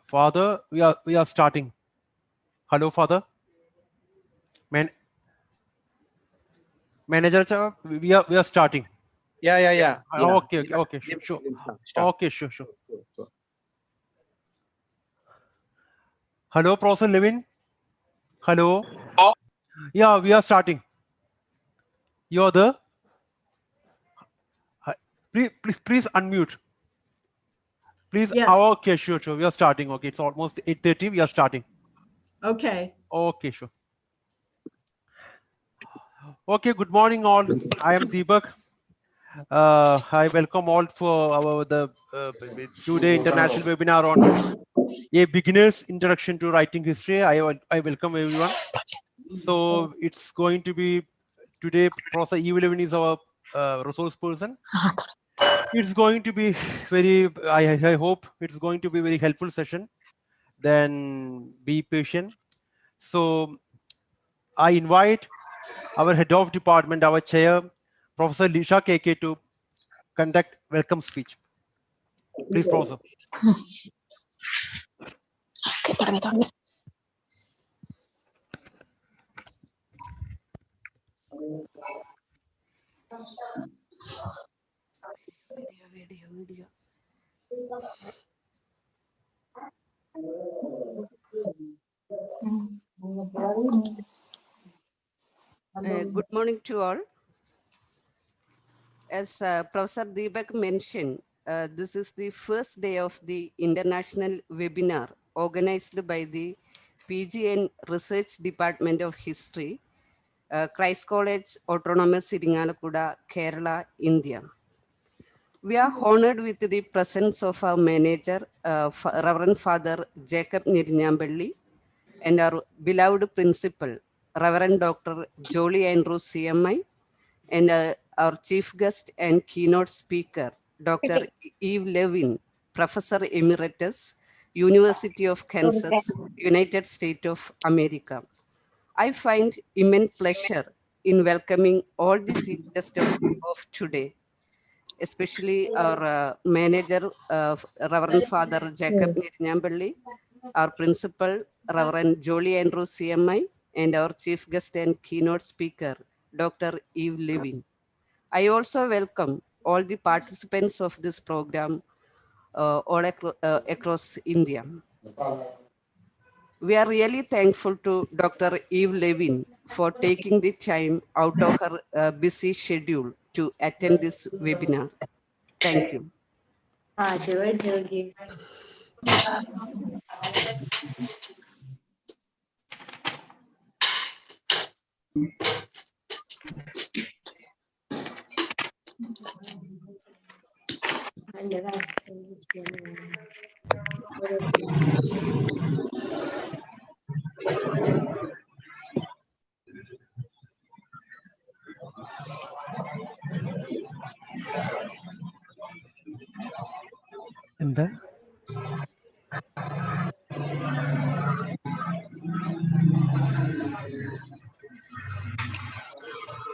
Father, we are starting. Hello, Father. Manager, we are starting. Yeah. Okay, sure. Okay, sure. Hello, Professor Levin. Hello. Yeah, we are starting. You're there? Please unmute. Please. Yes. Okay, sure. We are starting. Okay, it's almost 8:30. We are starting. Okay. Okay, sure. Okay, good morning, all. I am Deepak. I welcome all for the two-day international webinar on a beginner's introduction to writing history. I welcome everyone. So it's going to be today. Professor Levin is our resource person. It's going to be very. I hope it's going to be a very helpful session. Then be patient. So I invite our head of department, our chair, Professor Lisha KK, to conduct welcome speech. Please, Professor. Video. Good morning to all. As Professor Deepak mentioned, this is the first day of the international webinar organized by the PGN Research Department of History, Christ College, Autonomous Iringalakkuda, Kerala, India. We are honored with the presence of our manager, Reverend Father Jacob Nirinyambelli, and our beloved principal, Reverend Dr. Jolie Andrews CMI, and our chief guest and keynote speaker, Dr. Eve Levin, Professor Emeritus, University of Kansas, United States of America. I find immense pleasure in welcoming all the chief guests of today, especially our manager, Reverend Father Jacob Nirinyambelli, our principal, Reverend Jolie Andrews CMI, and our chief guest and keynote speaker, Dr. Eve Levin. I also welcome all the participants of this program across India. We are really thankful to Dr. Eve Levin for taking the time out of her busy schedule to attend this webinar. Thank you.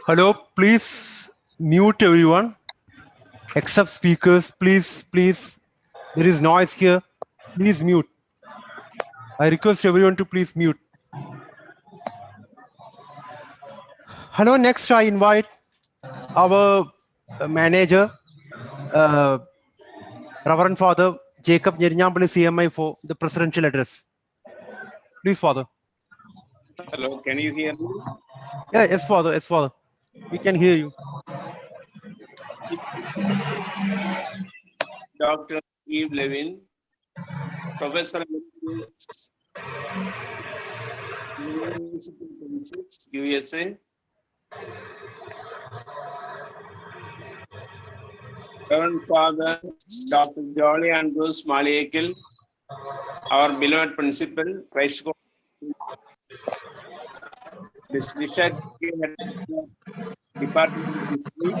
Hello, please mute everyone except speakers. Please. There is noise here. Please mute. I request everyone to please mute. Hello, next I invite our manager, Reverend Father Jacob Nirinyambelli CMI for the presidential address. Please, Father. Hello, can you hear me? Yeah, yes, Father. Yes, Father. We can hear you. Dr. Eve Levin, Professor Emeritus, University of Kansas, USA. Reverend Father Dr. Jolie Andrews Maliekil, our beloved principal, Christ College, Ms. Lisha Department of History,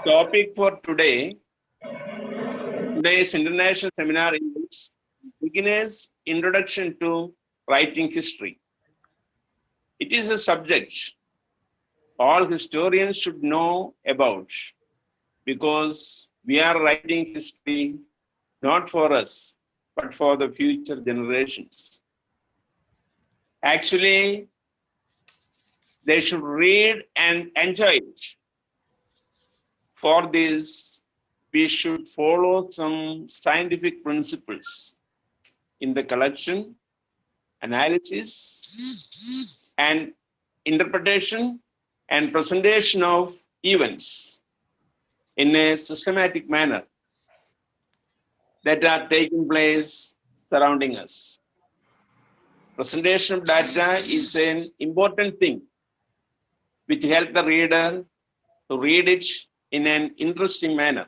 Topic for today's international seminar is Beginner's Introduction to Writing History. It is a subject all historians should know about because we are writing history not for us, but for the future generations. Actually, they should read and enjoy it. For this, we should follow some scientific principles in the collection, analysis, and interpretation and presentation of events in a systematic manner that are taking place surrounding us. Presentation of data is an important thing which helps the reader to read it in an interesting manner.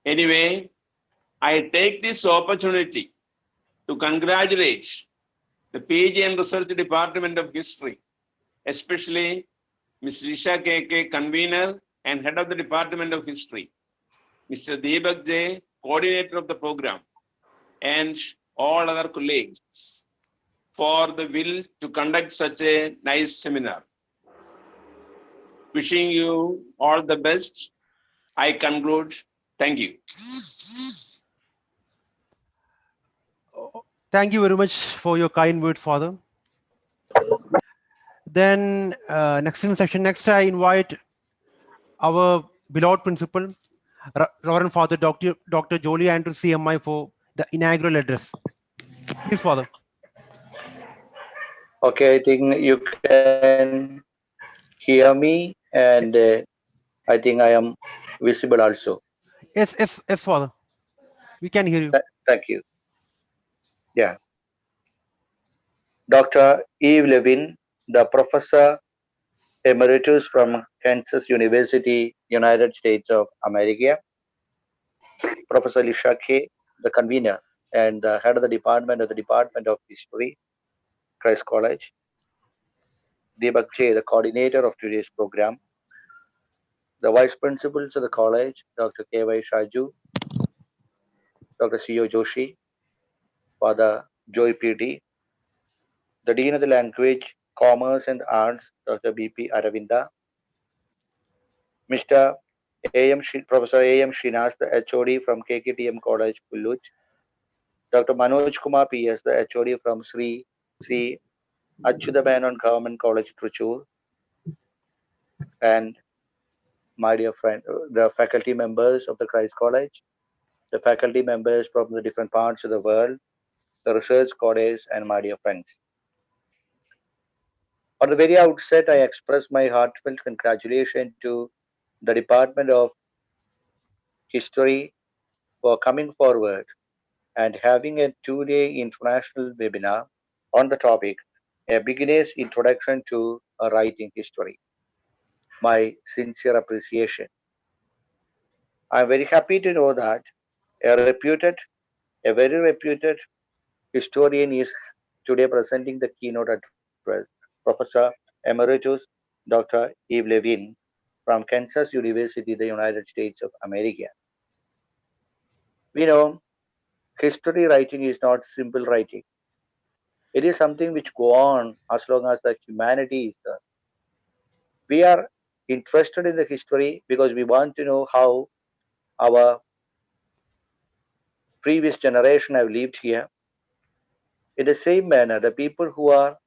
Anyway, I take this opportunity to congratulate the PG and Research Department of History, especially Ms. Risha K.K., convener and head of the Department of History, Mr. Deepak J., coordinator of the program, and all other colleagues for the will to conduct such a nice seminar. Wishing you all the best. I conclude. Thank you. Thank you very much for your kind words, Father. Then next in session, next I invite our beloved principal, Reverend Father Dr. Jolie Andrew CMI for the inaugural address. Please, Father. Okay, I think you can hear me, and I think I am visible also. Yes, Father. We can hear you. Thank you. Yeah. Dr. Eve Levin, the professor emeritus from Kansas University, United States of America. Professor Lisha K., the convener and the head of the Department of History, Christ College. Deepak J., the coordinator of today's program. The vice principals of the college, Dr. K.Y. Shaju, Dr. C.O. Joshi, Father Joy P.D., the Dean of the Language, Commerce and Arts, Dr. B.P. Aravinda, Mr. Professor A.M. Srinath, the HOD from KKTM College, Pulluj, Dr. Manoj Kumar P.S., the HOD from Sri Achyutabanon Government College, Truchur, and my dear friend, the faculty members of the Christ College, the faculty members from the different parts of the world, the research colleagues, and my dear friends. At the very outset, I express my heartfelt congratulations to the Department of History for coming forward and having a two-day international webinar on the topic, A Beginner's Introduction to Writing History. My sincere appreciation. I'm very happy to know that a very reputed historian is today presenting the keynote address, Professor Emeritus Dr. Eve Levin from Kansas University, the United States of America. We know history writing is not simple writing. It is something which go on as long as the humanity is there. We are interested in the history because we want to know how our previous generation have lived here. In the same manner, the people who are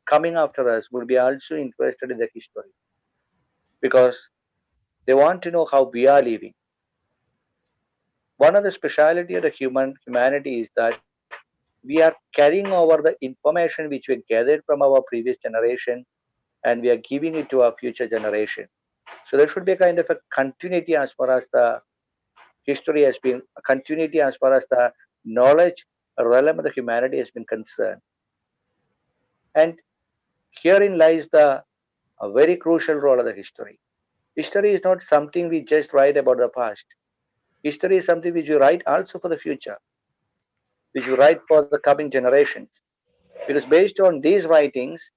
coming after us will be also interested in the history because they want to know how we are living. One of the speciality of the humanity is that we are carrying over the information which we gathered from our previous generation and we are giving it to our future generation. So there should be a kind of a continuity as far as the history has been, a continuity as far as the knowledge realm of the humanity has been concerned. And herein lies the a very crucial role of the history. History is not something we just write about the past. History is something which you write also for the future, which you write for the coming generations. Because based on these writings,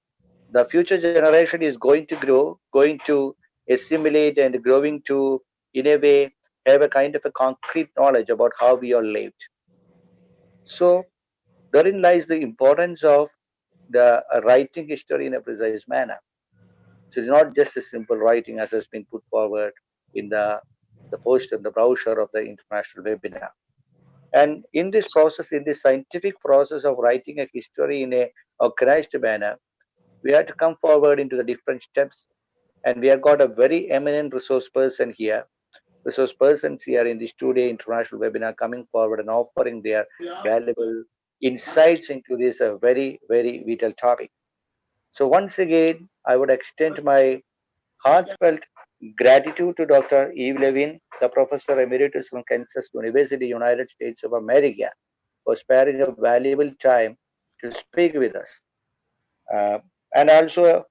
the future generation is going to grow, going to assimilate and growing to, in a way, have a kind of a concrete knowledge about how we all lived. So therein lies the importance of the writing history in a precise manner. So it's not just a simple writing as has been put forward in the post and the brochure of the international webinar. And in this process, in this scientific process of writing a history in a organized manner, we have to come forward into the different steps. And we have got a very eminent resource persons here in this 2-day international webinar coming forward and offering their valuable insights into this very, very vital topic. So once again, I would extend my heartfelt gratitude to Dr. Eve Levin, the Professor Emeritus from Kansas University, United States of America, for sparing a valuable time to speak with us. Uh, and also,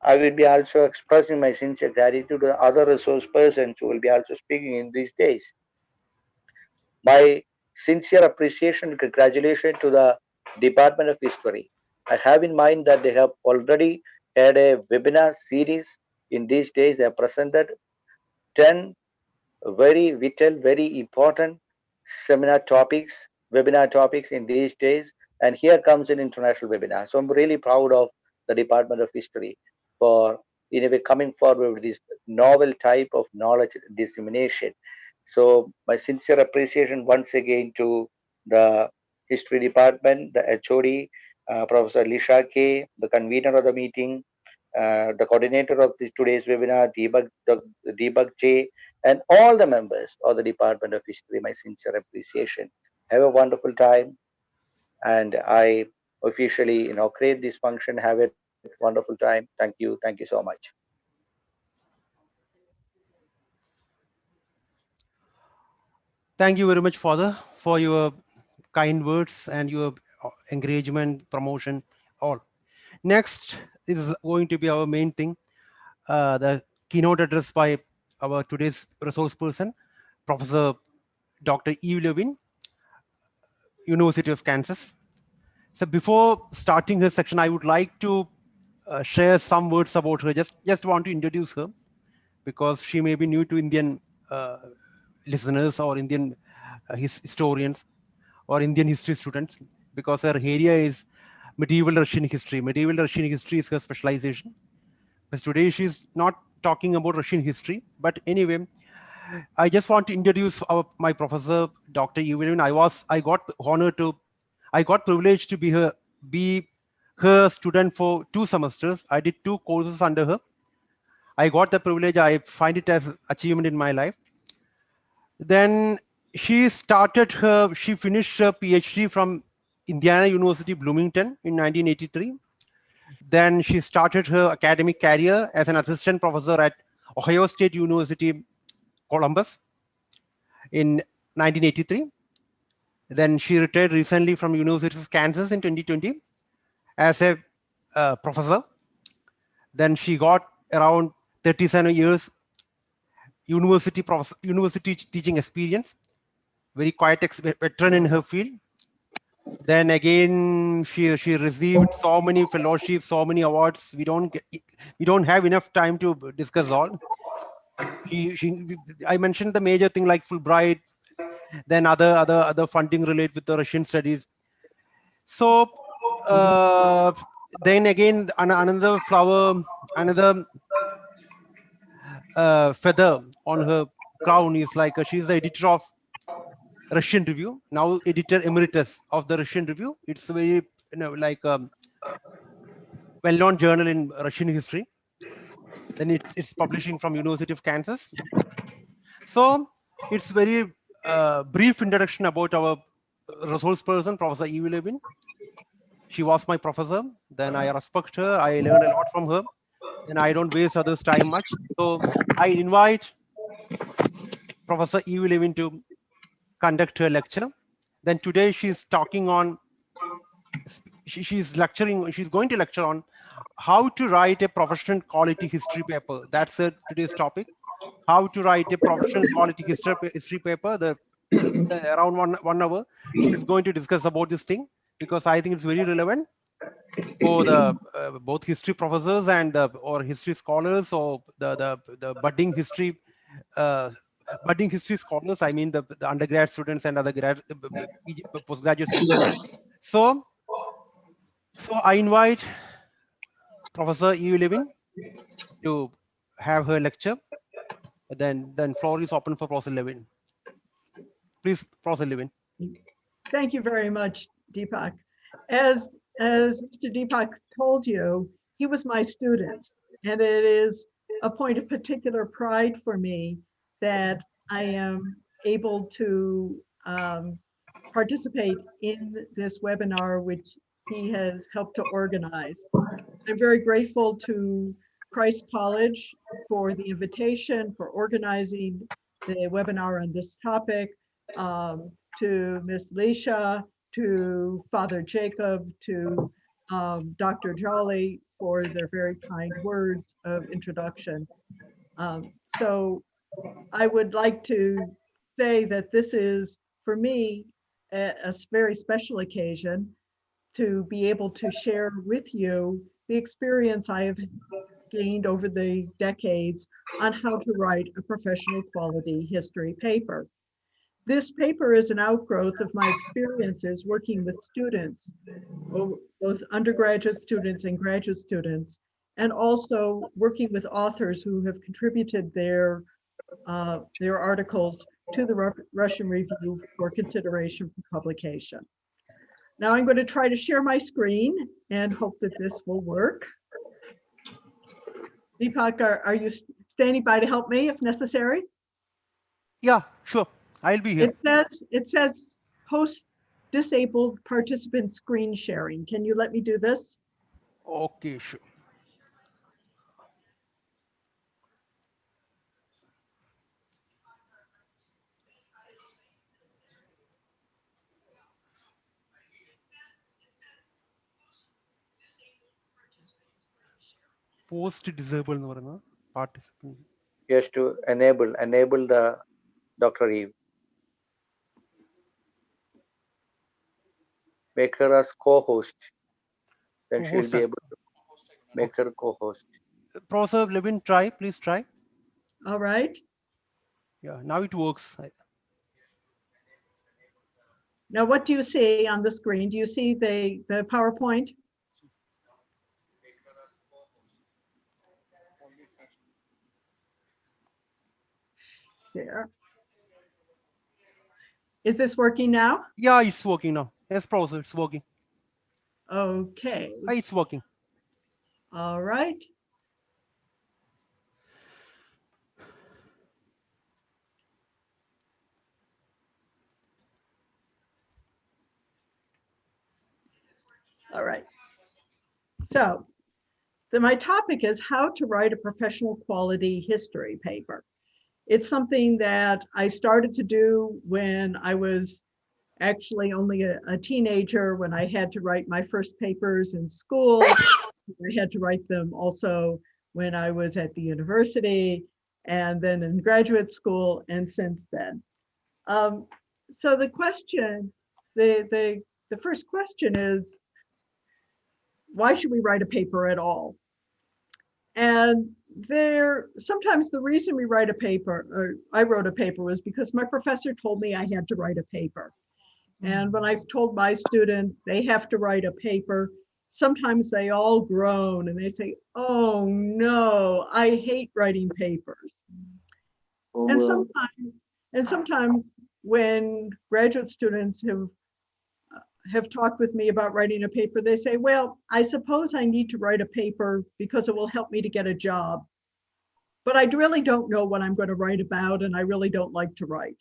I will be also expressing my sincere gratitude to the other resource persons who will be also speaking in these days. My sincere appreciation and congratulations to the Department of History. I have in mind that they have already had a webinar series. In these days, they have presented 10 very vital, very important webinar topics in these days. And here comes an international webinar. So I'm really proud of the Department of History for in a way coming forward with this novel type of knowledge dissemination. So my sincere appreciation once again to the History Department, the HOD, Professor Lisha K, the convener of the meeting, the coordinator of today's webinar, Deepak J, and all the members of the Department of History, my sincere appreciation. Have a wonderful time. And I officially inaugurate this function. Have a wonderful time. Thank you. Thank you so much. Thank you very much, Father, for your kind words and your engagement, promotion, all. Next is going to be our main thing, the keynote address by our today's resource person, Professor Dr. Eve Levin, University of Kansas. So before starting her section, I would like to share some words about her. Just want to introduce her because she may be new to Indian listeners or Indian historians or Indian history students, because her area is medieval Russian history. Medieval Russian history is her specialization. But today she's not talking about Russian history. But anyway, I just want to introduce my professor, Dr. Evelyn. I got privileged to be her student for 2 semesters. I did 2 courses under her. I got the privilege. I find it as achievement in my life. Then she finished her PhD from Indiana University, Bloomington in 1983. Then she started her academic career as an assistant professor at Ohio State University, Columbus in 1983. Then she retired recently from University of Kansas in 2020 as a professor. Then she got around 37 years university teaching experience, very quiet veteran in her field. Then again, she received so many fellowships, so many awards. We don't have enough time to discuss all. I mentioned the major thing like Fulbright, then other funding related with the Russian studies. So then again, another feather on her crown is like she's the editor of Russian Review, now editor emeritus of the Russian Review. It's a very like well-known journal in Russian history. Then it's publishing from University of Kansas. So it's very brief introduction about our resource person, Professor Eve Levin. She was my professor. Then I respect her. I learned a lot from her. And I don't waste others' time much. So I invite Professor Eve Levin to conduct her lecture. Then today she's talking on, she's going to lecture on how to write a professional quality history paper. That's today's topic. How to write a professional quality history paper. Around one hour, she's going to discuss about this thing because I think it's very relevant for the both history professors and or history scholars or the budding history scholars. I mean the undergrad students and other postgraduate students. So So I invite Professor Levin to have her lecture. Then floor is open for Professor Levin. Please, Professor Levin. Thank you very much, Deepak. As Mr. Deepak told you, he was my student, and it is a point of particular pride for me that I am able to participate in this webinar, which he has helped to organize. I'm very grateful to Christ College for the invitation, for organizing the webinar on this topic, to Ms. Leisha, to Father Jacob, to Dr. Jolly for their very kind words of introduction. So I would like to say that this is, for me, a very special occasion to be able to share with you the experience I have gained over the decades on how to write a professional quality history paper. This paper is an outgrowth of my experiences working with students, both undergraduate students and graduate students, and also working with authors who have contributed their articles to the Russian Review for consideration for publication. Now I'm going to try to share my screen and hope that this will work. Deepak, are you standing by to help me if necessary? Yeah, sure. I'll be here. It says host disabled participant screen sharing. Can you let me do this? Okay, sure. Post disable എന്ന് പറയുന്ന participant. Yes, to enable the Dr. Eve. Make her as co-host. Then she'll be able to make her co-host. Professor Levin, try, please try. All right. Yeah, now it works. Now, what do you see on the screen? Do you see the PowerPoint? There. Is this working now? Yeah, it's working now. Yes, Professor, it's working. Okay. It's working. All right. All right. So my topic is how to write a professional quality history paper. It's something that I started to do when I was actually only a teenager, when I had to write my first papers in school. I had to write them also when I was at the university and then in graduate school and since then. So the question, the first question is, why should we write a paper at all? And sometimes the reason we write a paper, or I wrote a paper, was because my professor told me I had to write a paper. And when I've told my students they have to write a paper, sometimes they all groan and they say, oh no, I hate writing papers. Oh, and sometimes when graduate students have talked with me about writing a paper, they say, well, I suppose I need to write a paper because it will help me to get a job. But I really don't know what I'm going to write about, and I really don't like to write.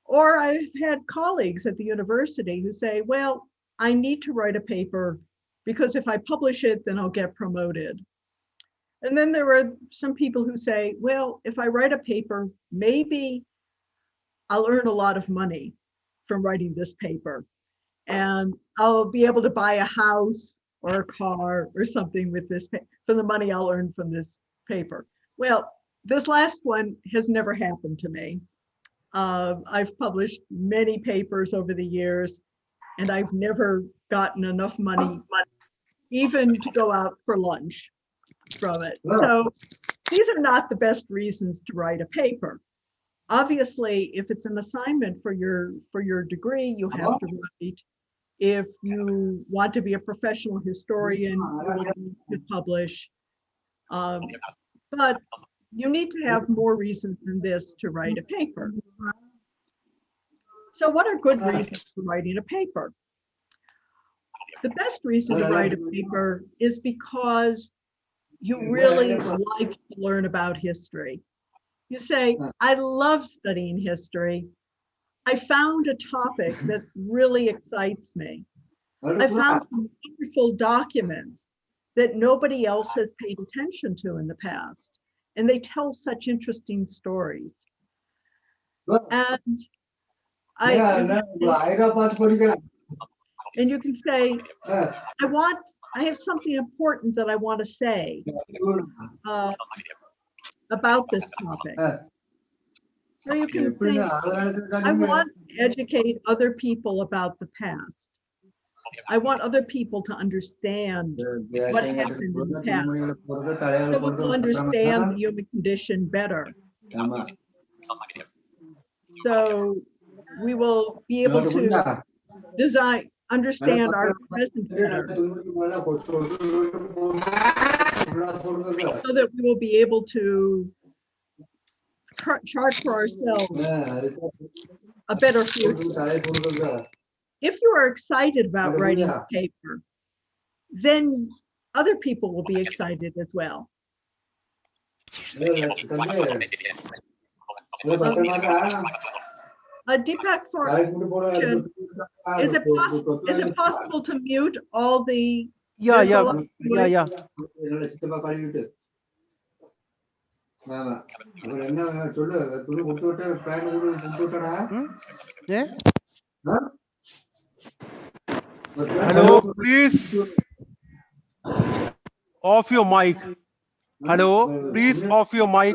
Or I've had colleagues at the university who say, well, I need to write a paper because if I publish it, then I'll get promoted. And then there are some people who say, well, if I write a paper, maybe I'll earn a lot of money from writing this paper. And I'll be able to buy a house or a car or something with this for the money I'll earn from this paper. Well, this last one has never happened to me. I've published many papers over the years, and I've never gotten enough money even to go out for lunch from it. So these are not the best reasons to write a paper. Obviously, if it's an assignment for your degree, you have to write If you want to be a professional historian, you will need to publish. But you need to have more reasons than this to write a paper. So what are good reasons for writing a paper? The best reason to write a paper is because you really like to learn about history. You say, I love studying history. I found a topic that really excites me. I found some wonderful documents that nobody else has paid attention to in the past. And they tell such interesting stories. And and you can say, I have something important that I want to say about this topic. Or you can think, I want to educate other people about the past. I want other people to understand what happened in the past, so we will understand the human condition better. So we will be able to understand our present better, so that we will be able to chart for ourselves a better future. If you are excited about writing a paper, then other people will be excited as well. Deepak, is it possible to mute all the? Yeah. Hello, please off your mic. Hello, please off your mic.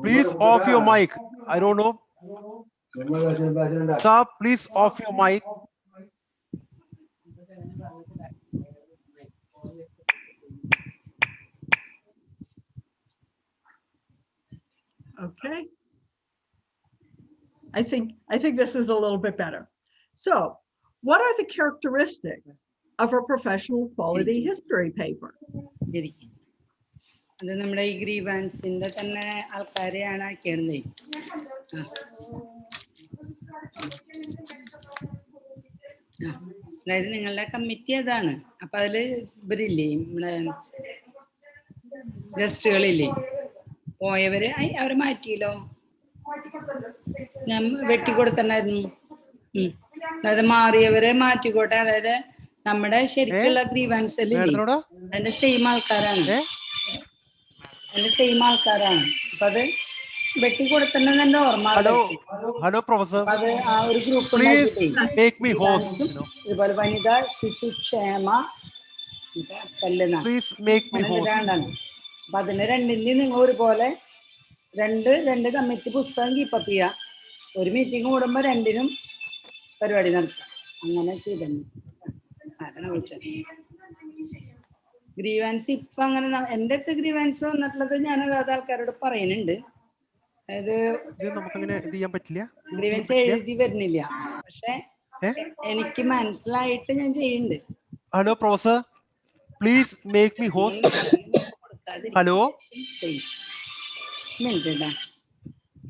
Please off your mic. I don't know. Sir, please off your mic. Okay. I think this is a little bit better. So, what are the characteristics of a professional quality history paper? അത് നമ്മുടെ ഈ ഗ്രീവാൻസിന്റെ തന്നെ ആൾക്കാരെയാണ് ആക്കിയിരുന്നത്. അതായത് നിങ്ങളുടെ committee അതാണ്. അപ്പൊ അതില് ഇവരില്ലേ, നമ്മുടെ ഗസ്റ്റുകളില്ലേ, പോയവര് അവരെ മാറ്റിയല്ലോ, ഞാൻ വെട്ടിക്കൊടുത്തണ്ടായിരുന്നു. അതായത് മാറിയവരെ മാറ്റിക്കോട്ടെ. അതായത് നമ്മുടെ ശരിക്കുള്ള ഗ്രീവാൻസിലില്ലേ, അതിന്റെ സെയിം ആൾക്കാരാണ്. അപ്പൊ അത് വെട്ടിക്കൊടുത്തന്നെ ഓർമ്മ. ഹലോ പ്രൊഫസർ, അത് ആ ഒരു ഗ്രൂപ്പ് ഇതുപോലെ വനിതാ ശിശുക്ഷേമ രണ്ടാണ്. അപ്പൊ അതിന് രണ്ടിന്റെയും നിങ്ങൾ ഒരുപോലെ രണ്ട് കമ്മിറ്റി പുസ്തകം കീപ്പപ്പ് ചെയ്യുക. ഒരു മീറ്റിംഗ് കൂടുമ്പോ രണ്ടിനും പരിപാടി നടത്താം. അങ്ങനെ ചെയ്തിട്ടുണ്ട്. ആരാണ് വിളിച്ചത്? ഗ്രീവാൻസ് ഇപ്പൊ അങ്ങനെ എൻ്റെ അടുത്ത് ഗ്രീവാൻസ് വന്നിട്ടുള്ളത് ഞാൻ അത് ആൾക്കാരോട് പറയുന്നുണ്ട്. അതായത് ഗ്രീവാൻസ് എഴുതി വരുന്നില്ല, പക്ഷെ എനിക്ക് മനസ്സിലായിട്ട് ഞാൻ ചെയ്യുന്നുണ്ട്. Hello professor, please make me host. Hello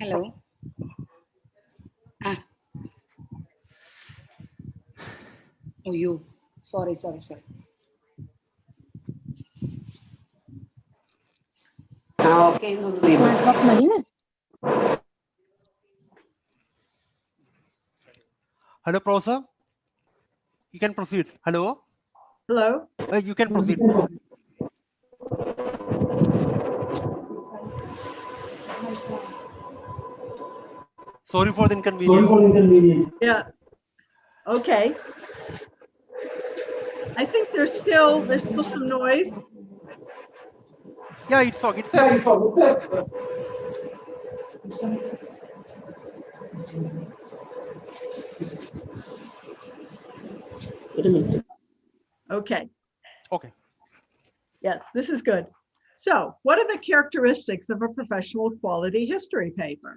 hello. അയ്യോ, sorry. Hello, Professor. You can proceed. Hello. You can proceed. Sorry for the inconvenience. Yeah. Okay. I think there's still some noise. Yeah, it's okay. Okay. Okay. Yes, this is good. So, what are the characteristics of a professional quality history paper?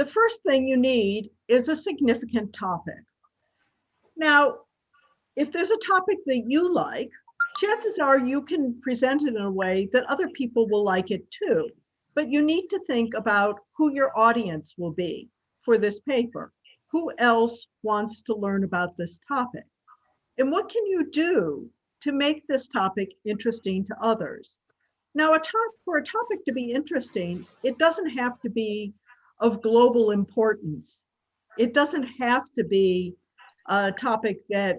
the first thing you need is a significant topic. Now, if there's a topic that you like, chances are you can present it in a way that other people will like it too. But you need to think about who your audience will be for this paper. Who else wants to learn about this topic? And what can you do to make this topic interesting to others? Now, for a topic to be interesting, it doesn't have to be of global importance. It doesn't have to be a topic that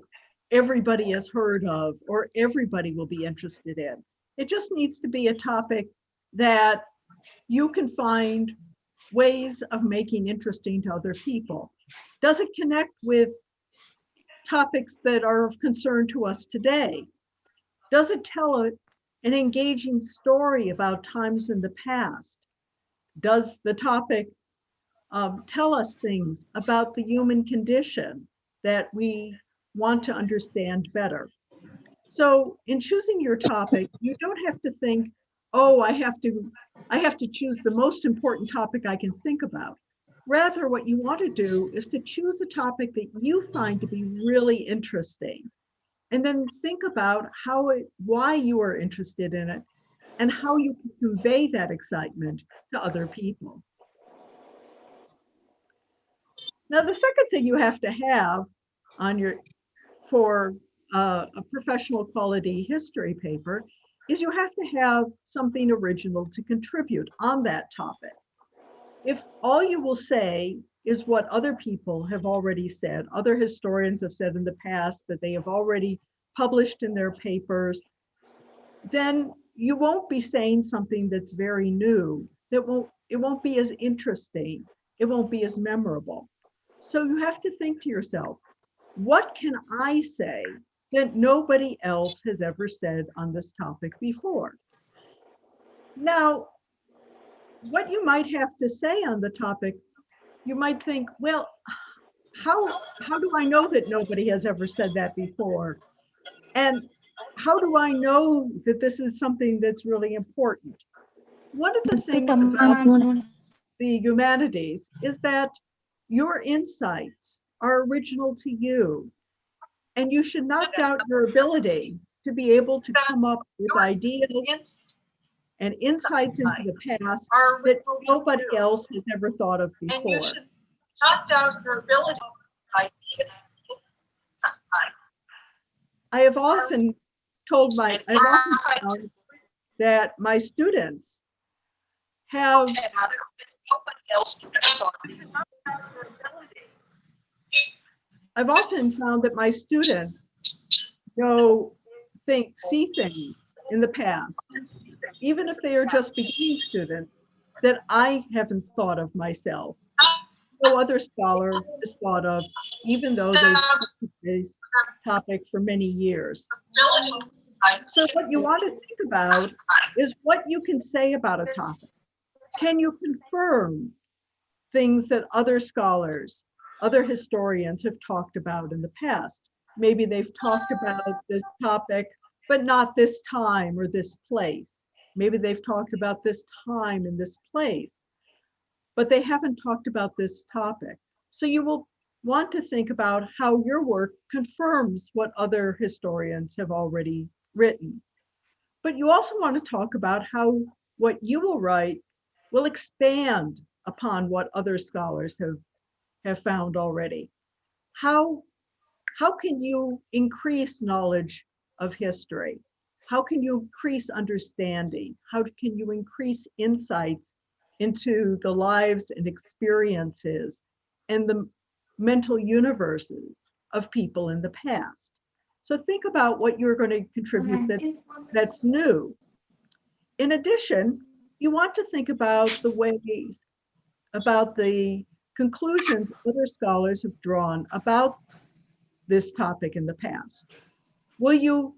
everybody has heard of or everybody will be interested in. It just needs to be a topic that you can find ways of making interesting to other people. Does it connect with topics that are of concern to us today? Does it tell an engaging story about times in the past? Does the topic tell us things about the human condition that we want to understand better? So in choosing your topic, you don't have to think, oh, I have to choose the most important topic I can think about. Rather, what you want to do is to choose a topic that you find to be really interesting, and then think about why you are interested in it and how you can convey that excitement to other people. Now, the second thing you have to have for a professional quality history paper is you have to have something original to contribute on that topic. If all you will say is what other people have already said, other historians have said in the past that they have already published in their papers, then you won't be saying something that's very new. It won't be as interesting. It won't be as memorable. So you have to think to yourself, what can I say that nobody else has ever said on this topic before? Now, what you might have to say on the topic, you might think, well, how do I know that nobody has ever said that before? And how do I know that this is something that's really important? One of the things about the humanities is that your insights are original to you, and you should not doubt your ability to be able to come up with ideas and insights into the past that nobody else has ever thought of before. And you should not doubt your ability. I have often found that my students have I've often found that my students see things in the past, even if they are just beginning students, that I haven't thought of myself. No other scholar has thought of, even though they've studied this topic for many years. So what you want to think about is what you can say about a topic. Can you confirm things that other scholars, other historians have talked about in the past? Maybe they've talked about this topic, but not this time or this place. Maybe they've talked about this time and this place, but they haven't talked about this topic. So you will want to think about how your work confirms what other historians have already written. But you also want to talk about how what you will write will expand upon what other scholars have found already. How can you increase knowledge of history? How can you increase understanding? How can you increase insights into the lives and experiences and the mental universes of people in the past? So think about what you're going to contribute that's new. In addition, you want to think about the conclusions other scholars have drawn about this topic in the past. Will you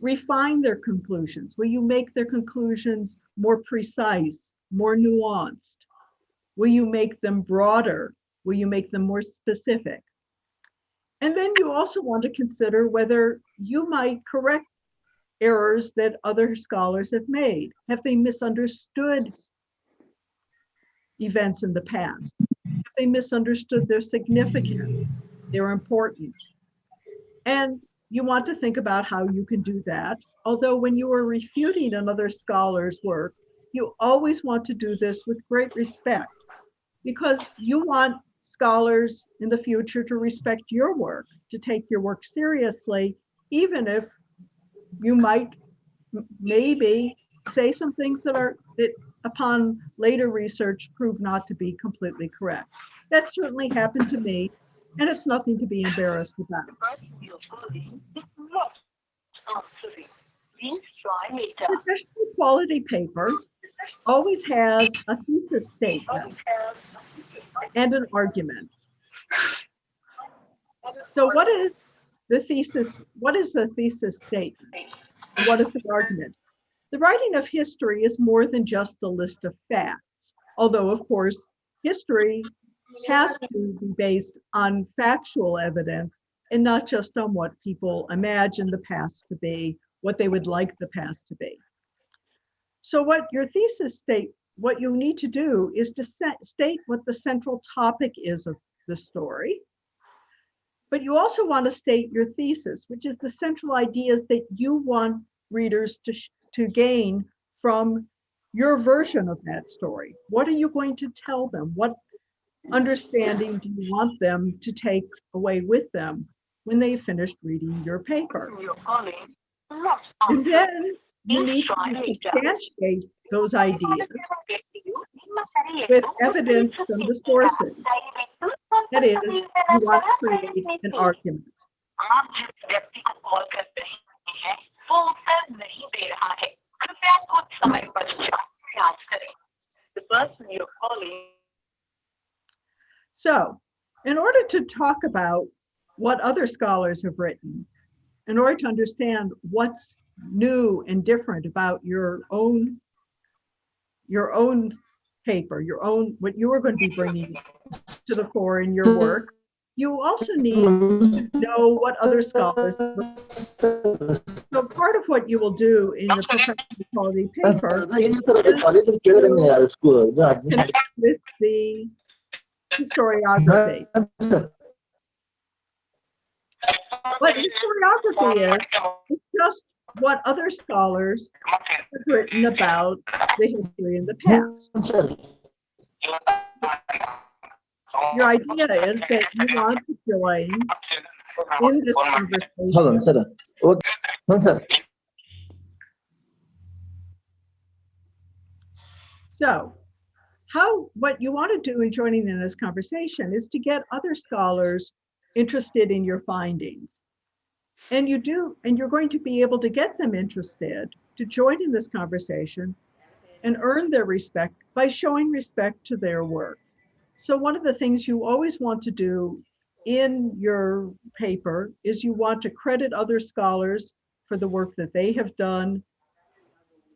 refine their conclusions? Will you make their conclusions more precise, more nuanced? Will you make them broader? Will you make them more specific? And then you also want to consider whether you might correct errors that other scholars have made. Have they misunderstood events in the past? they misunderstood their significance. They're important. And you want to think about how you can do that. Although when you are refuting another scholar's work, you always want to do this with great respect, because you want scholars in the future to respect your work, to take your work seriously, even if you might maybe say some things that upon later research prove not to be completely correct. That certainly happened to me, and it's nothing to be embarrassed about. Professional quality paper always has a thesis statement and an argument. So what is the thesis? What is the thesis statement? What is the argument? The writing of history is more than just a list of facts, although of course, history has to be based on factual evidence and not just on what people imagine the past to be, what they would like the past to be. So what your thesis what you need to do is to state what the central topic is of the story. But you also want to state your thesis, which is the central ideas that you want readers to gain from your version of that story. What are you going to tell them? What understanding do you want them to take away with them when they finished reading your paper? And then you need to substantiate those ideas with evidence from the sources. That is, you want to create an argument. So, in order to talk about what other scholars have written, in order to understand what's new and different about your own paper, what you are going to be bringing to the fore in your work, you also need to know what other scholars have written. So part of what you will do in your professional quality paper is to connect with the historiography. What historiography is just what other scholars have written about the history in the past. Your idea is that you want to join in this conversation. Hold on, sir. Okay. No, sir. So, what you want to do in joining in this conversation is to get other scholars interested in your findings. And you're going to be able to get them interested to join in this conversation and earn their respect by showing respect to their work. So one of the things you always want to do in your paper is you want to credit other scholars for the work that they have done.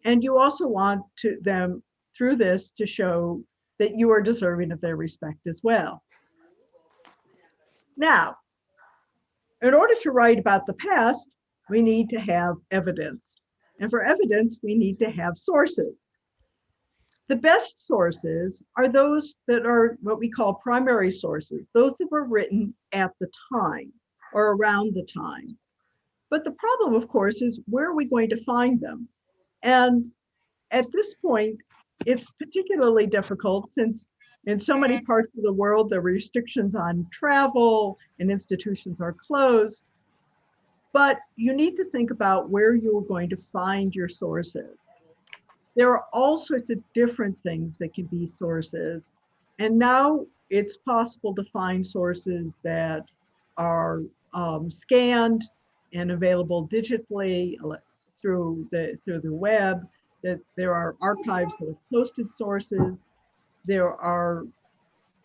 And you also want them through this to show that you are deserving of their respect as well. Now, in order to write about the past, we need to have evidence. And for evidence, we need to have sources. The best sources are those that are what we call primary sources, those that were written at the time or around the time. But the problem, of course, is where are we going to find them? And at this point, it's particularly difficult since in so many parts of the world, there are restrictions on travel and institutions are closed. But you need to think about where you're going to find your sources. There are all sorts of different things that can be sources. And now it's possible to find sources that are scanned and available digitally through the web, that there are archives of posted sources. There are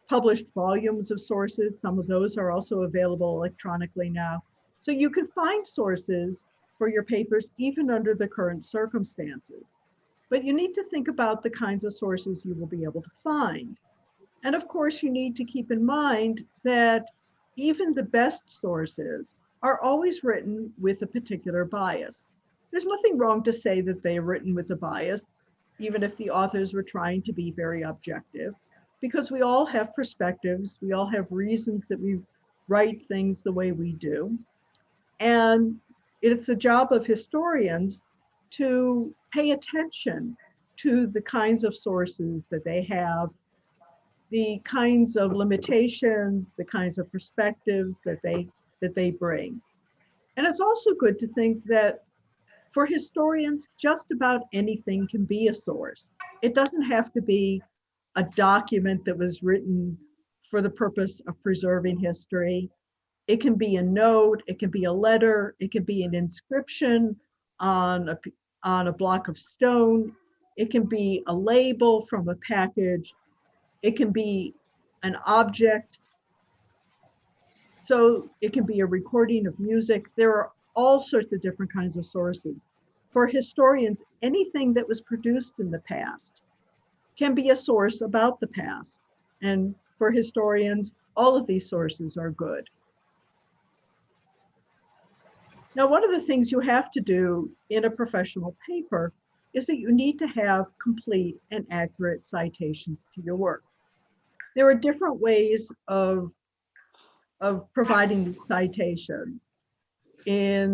published volumes of sources. Some of those are also available electronically now. So you can find sources for your papers even under the current circumstances. But you need to think about the kinds of sources you will be able to find. And of course, you need to keep in mind that even the best sources are always written with a particular bias. There's nothing wrong to say that they are written with a bias, even if the authors were trying to be very objective. because we all have perspectives, we all have reasons that we write things the way we do. And it's a job of historians to pay attention to the kinds of sources that they have, the kinds of limitations, the kinds of perspectives that they bring. And it's also good to think that for historians, just about anything can be a source. It doesn't have to be a document that was written for the purpose of preserving history. It can be a note, it can be a letter, it can be an inscription on a block of stone, it can be a label from a package, it can be an object. So it can be a recording of music. There are all sorts of different kinds of sources. For historians, anything that was produced in the past can be a source about the past. And for historians, all of these sources are good. Now, one of the things you have to do in a professional paper is that you need to have complete and accurate citations to your work. There are different ways of providing these citations. In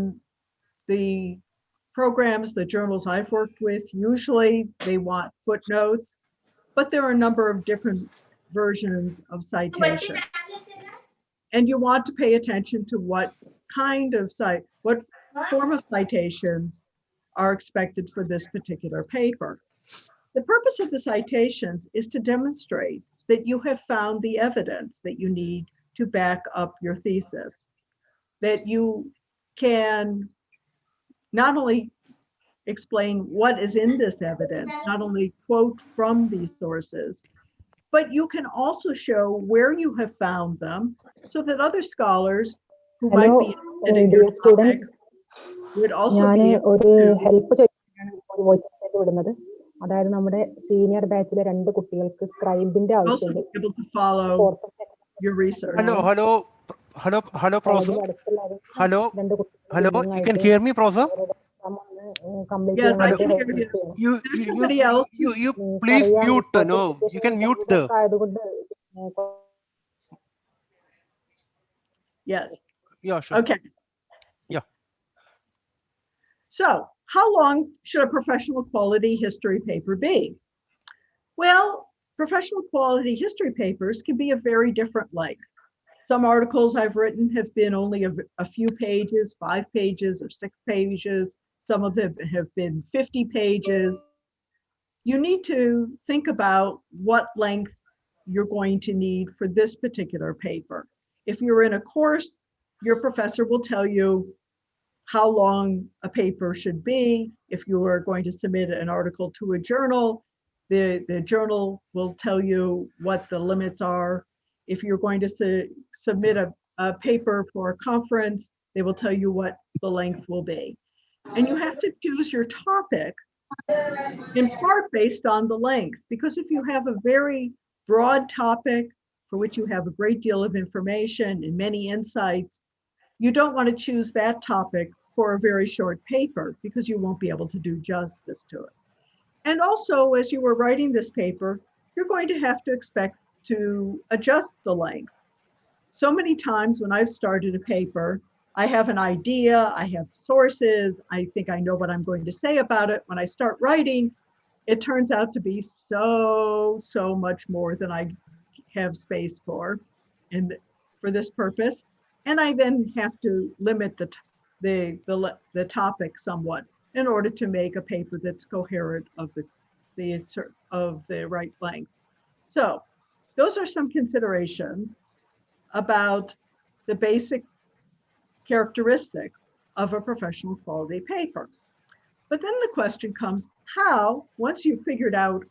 the programs, the journals I've worked with, usually they want footnotes, but there are a number of different versions of citation. And you want to pay attention to what form of citations are expected for this particular paper. The purpose of the citations is to demonstrate that you have found the evidence that you need to back up your thesis, that you can not only explain what is in this evidence, not only quote from these sources, but you can also show where you have found them so that other scholars who might be interested in your dear students. would also ഞാൻ be able ഒരു to. Help ചോദിക്കാനാണ് ഒരു voice message വിടുന്നത്. അതായത് നമ്മുടെ senior ബാച്ചിലെ 2 കുട്ടികൾക്ക് സ്ക്രൈബിന്റെ also ആവശ്യമുണ്ട്. be able to follow your research. Hello, Professor. Hello. Hello, you can hear me, Professor? Yes, I can hear you. Somebody else. You please mute. No, you can mute the. Yes. Yeah, sure. Okay. Yeah. So, how long should a professional quality history paper be? Well, professional quality history papers can be of very different length. Some articles I've written have been only a few pages, 5 pages or 6 pages. Some of them have been 50 pages. You need to think about what length you're going to need for this particular paper. If you're in a course, your professor will tell you how long a paper should be. If you are going to submit an article to a journal, the journal will tell you what the limits are. If you're going to submit a paper for a conference, they will tell you what the length will be. And you have to choose your topic in part based on the length, because if you have a very broad topic for which you have a great deal of information and many insights, you don't want to choose that topic for a very short paper because you won't be able to do justice to it. And also, as you were writing this paper, you're going to have to expect to adjust the length. So many times when I've started a paper, I have an idea, I have sources, I think I know what I'm going to say about it. When I start writing, it turns out to be so much more than I have space for and for this purpose. And I then have to limit the topic somewhat in order to make a paper that's coherent of the right length. So those are some considerations about the basic characteristics of a professional quality paper. But then the question comes, how, once you've figured out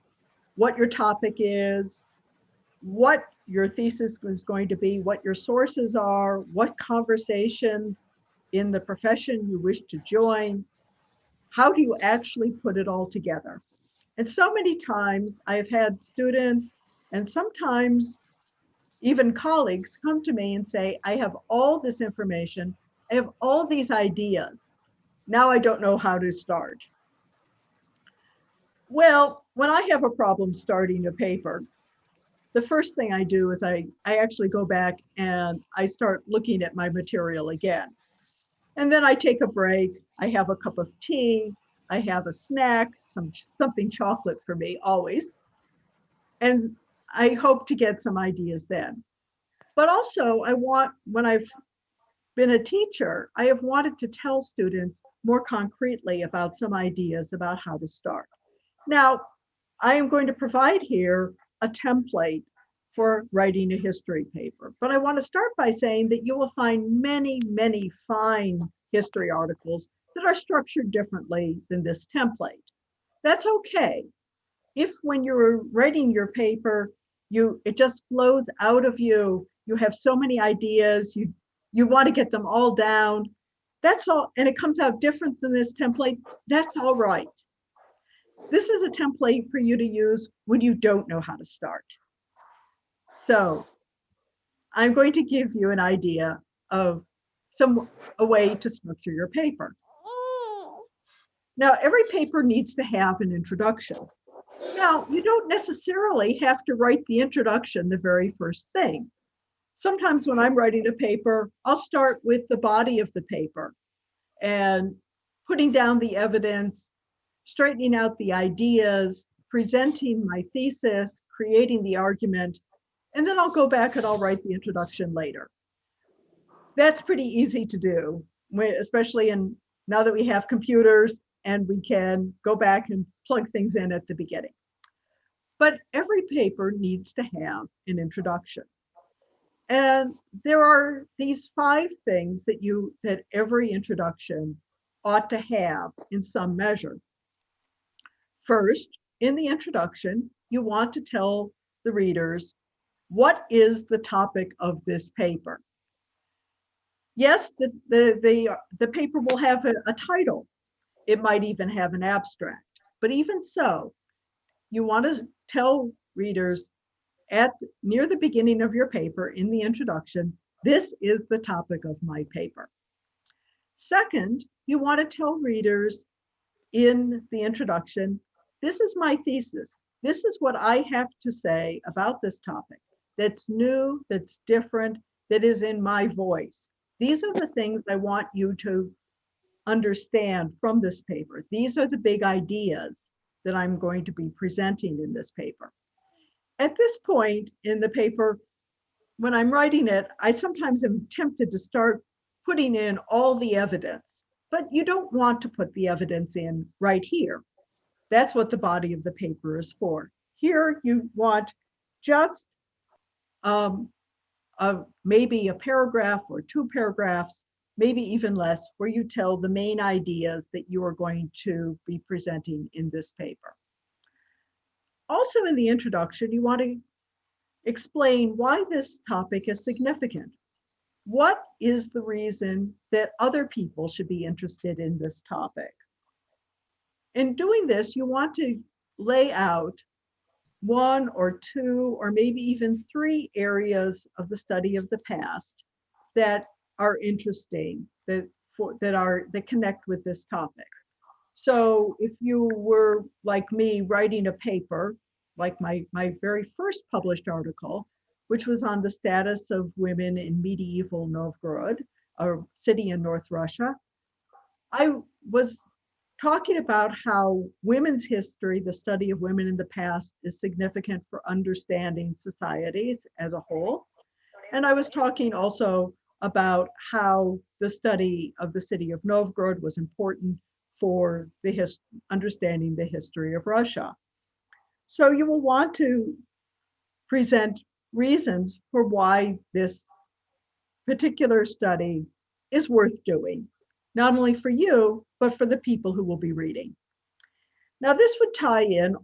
what your topic is, what your thesis is going to be, what your sources are, what conversations in the profession you wish to join, how do you actually put it all together? And so many times I've had students and sometimes even colleagues come to me and say, I have all this information, I have all these ideas. Now I don't know how to start. Well, when I have a problem starting a paper, the first thing I do is I actually go back and I start looking at my material again. And then I take a break. I have a cup of tea. I have a snack, something chocolate for me always. And I hope to get some ideas then. But also when I've been a teacher, I have wanted to tell students more concretely about some ideas about how to start. Now, I am going to provide here a template for writing a history paper, but I want to start by saying that you will find many, many fine history articles that are structured differently than this template. That's okay. If when you're writing your paper, it just flows out of you, you have so many ideas, you want to get them all down, that's all, and it comes out different than this template, that's all right. This is a template for you to use when you don't know how to start. So I'm going to give you an idea of a way to structure your paper. Now, every paper needs to have an introduction. Now, you don't necessarily have to write the introduction the very first thing. Sometimes when I'm writing a paper, I'll start with the body of the paper and putting down the evidence, straightening out the ideas, presenting my thesis, creating the argument, and then I'll go back and I'll write the introduction later. That's pretty easy to do, especially now that we have computers and we can go back and plug things in at the beginning. But every paper needs to have an introduction. And there are these 5 things that every introduction ought to have in some measure. First, in the introduction, you want to tell the readers what is the topic of this paper. Yes, the paper will have a title. It might even have an abstract, but even so, you want to tell readers near the beginning of your paper in the introduction, this is the topic of my paper. Second, you want to tell readers in the introduction, this is my thesis. This is what I have to say about this topic that's new, that's different, that is in my voice. These are the things I want you to understand from this paper. These are the big ideas that I'm going to be presenting in this paper. At this point in the paper, when I'm writing it, I sometimes am tempted to start putting in all the evidence, but you don't want to put the evidence in right here. That's what the body of the paper is for. Here you want just maybe a paragraph or 2 paragraphs, maybe even less, where you tell the main ideas that you are going to be presenting in this paper. Also in the introduction, you want to explain why this topic is significant. What is the reason that other people should be interested in this topic? In doing this, you want to lay out 1 or 2 or maybe even 3 areas of the study of the past that are interesting, that connect with this topic. So if you were like me writing a paper, like my very first published article, which was on the status of women in medieval Novgorod, a city in North Russia, I was talking about how women's history, the study of women in the past, is significant for understanding societies as a whole. And I was talking also about how the study of the city of Novgorod was important for understanding the history of Russia. So you will want to present reasons for why this particular study is worth doing, not only for you, but for the people who will be reading. Now, this would tie in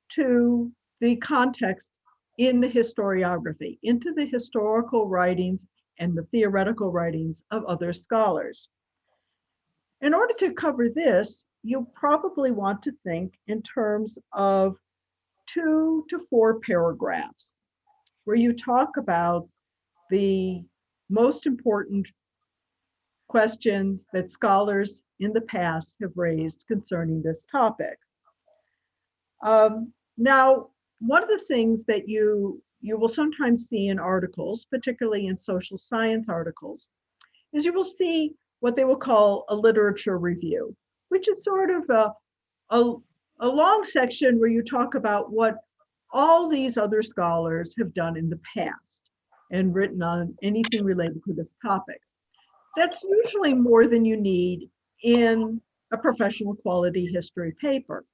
to the context in the historiography, into the historical writings and the theoretical writings of other scholars. In order to cover this, you'll probably want to think in terms of 2 to 4 paragraphs where you talk about the most important questions that scholars in the past have raised concerning this topic. Now, one of the things that you you will sometimes see in articles, particularly in social science articles, is you will see what they will call a literature review, which is sort of a long section where you talk about what all these other scholars have done in the past and written on anything related to this topic. That's usually more than you need in a professional quality history paper,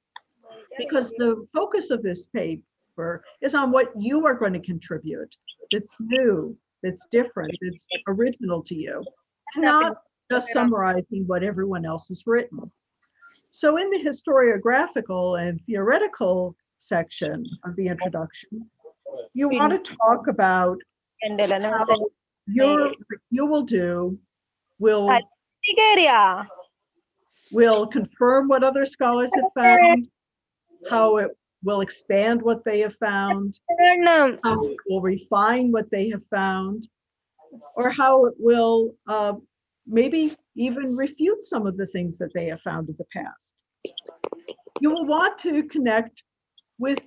because the focus of this paper is on what you are going to contribute that's new, that's different, that's original to you, and not just summarizing what everyone else has written. So in the historiographical and theoretical section of the introduction, you want to talk about how you will confirm what other scholars have found, how it will expand what they have found, how it will refine what they have found, or how it will maybe even refute some of the things that they have found in the past. You will want to connect with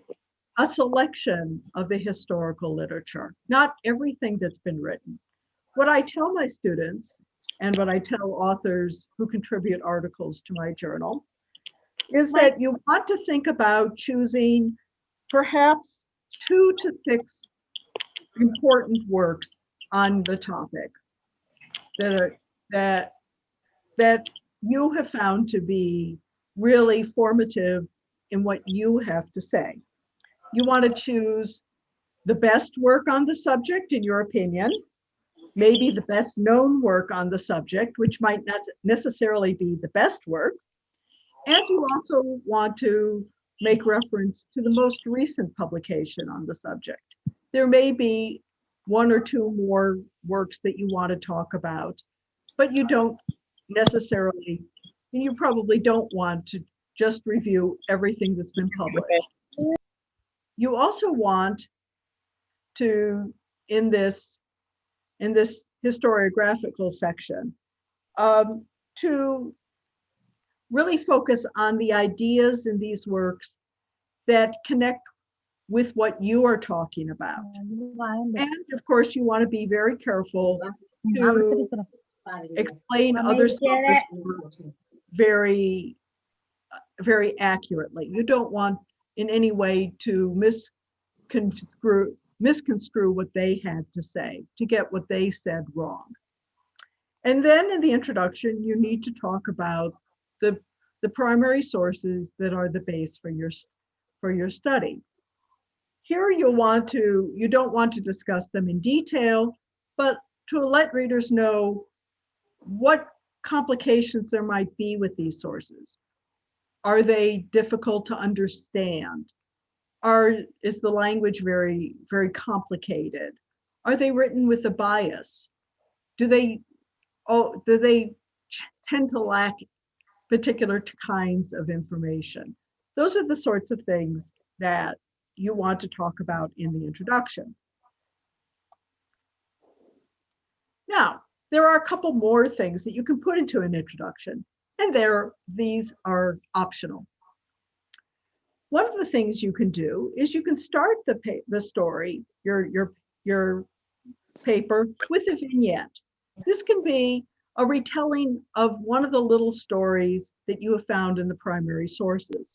a selection of the historical literature, not everything that's been written. What I tell my students and what I tell authors who contribute articles to my journal is that you want to think about choosing perhaps 2 to 6 important works on the topic that you have found to be really formative in what you have to say. You want to choose the best work on the subject, in your opinion, maybe the best known work on the subject, which might not necessarily be the best work. And you also want to make reference to the most recent publication on the subject. There may be 1 or 2 more works that you want to talk about, but you don't necessarily, and you probably don't want to just review everything that's been published. You also want to, in this historiographical section, to really focus on the ideas in these works that connect with what you are talking about. And of course, you want to be very careful to explain other scholars' works very, very accurately. You don't want in any way to misconstrue what they had to say, to get what they said wrong. And then in the introduction, you need to talk about the primary sources that are the base for your study. Here you don't want to discuss them in detail, but to let readers know what complications there might be with these sources. Are they difficult to understand? Is the language very, very complicated? Are they written with a bias? Do they tend to lack particular kinds of information? Those are the sorts of things that you want to talk about in the introduction. Now, there are a couple more things that you can put into an introduction, and these are optional. One of the things you can do is you can start the story, your paper, with a vignette. This can be a retelling of one of the little stories that you have found in the primary sources.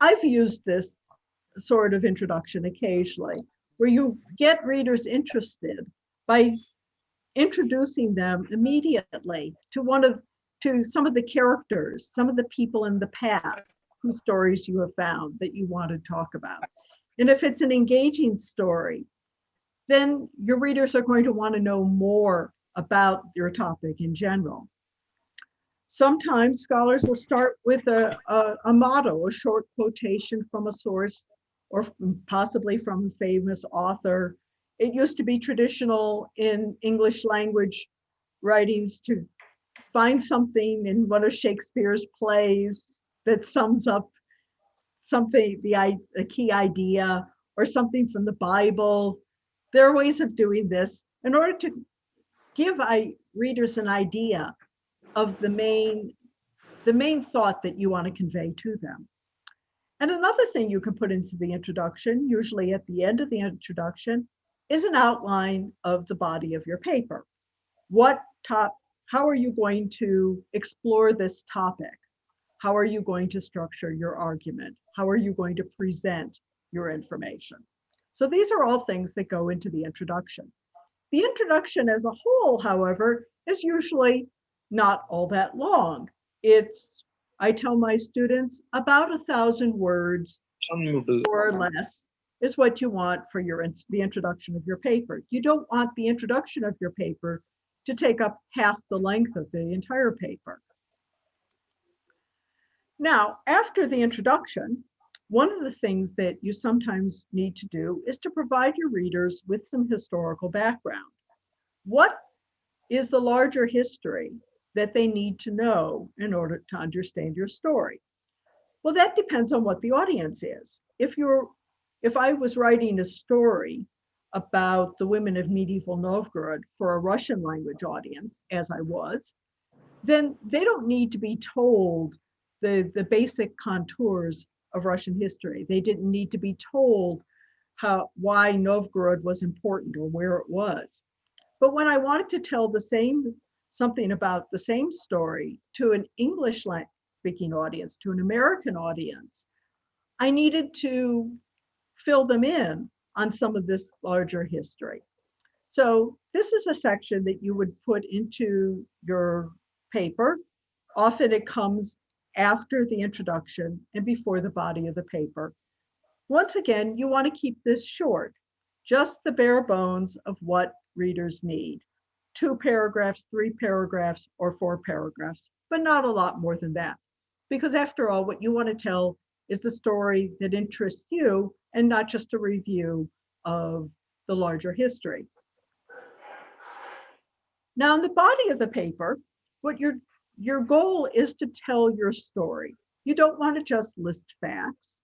I've used this sort of introduction occasionally, where you get readers interested by introducing them immediately to some of the characters, some of the people in the past whose stories you have found that you want to talk about. And if it's an engaging story, then your readers are going to want to know more about your topic in general. Sometimes scholars will start with a motto, a short quotation from a source, or possibly from a famous author. It used to be traditional in English language writings to find something in one of Shakespeare's plays that sums up something, a key idea, or something from the Bible. There are ways of doing this in order to give readers an idea of the main thought that you want to convey to them. And another thing you can put into the introduction, usually at the end of the introduction, is an outline of the body of your paper. How are you going to explore this topic? How are you going to structure your argument? How are you going to present your information? So these are all things that go into the introduction. The introduction as a whole, however, is usually not all that long. I tell my students about 1,000 words or less is what you want for the introduction of your paper. You don't want the introduction of your paper to take up half the length of the entire paper. Now, after the introduction, one of the things that you sometimes need to do is to provide your readers with some historical background. What is the larger history that they need to know in order to understand your story? Well, that depends on what the audience is. If I was writing a story about the women of medieval Novgorod for a Russian language audience, as I was, then they don't need to be told the basic contours of Russian history. They didn't need to be told why Novgorod was important or where it was. But when I wanted to tell something about the same story to an English speaking audience, to an American audience, I needed to fill them in on some of this larger history. So this is a section that you would put into your paper. Often it comes after the introduction and before the body of the paper. Once again, you want to keep this short, just the bare bones of what readers need. 2 paragraphs, 3 paragraphs, or 4 paragraphs, but not a lot more than that. Because after all, what you want to tell is the story that interests you and not just a review of the larger history. Now, in the body of the paper, what your goal is to tell your story. You don't want to just list facts,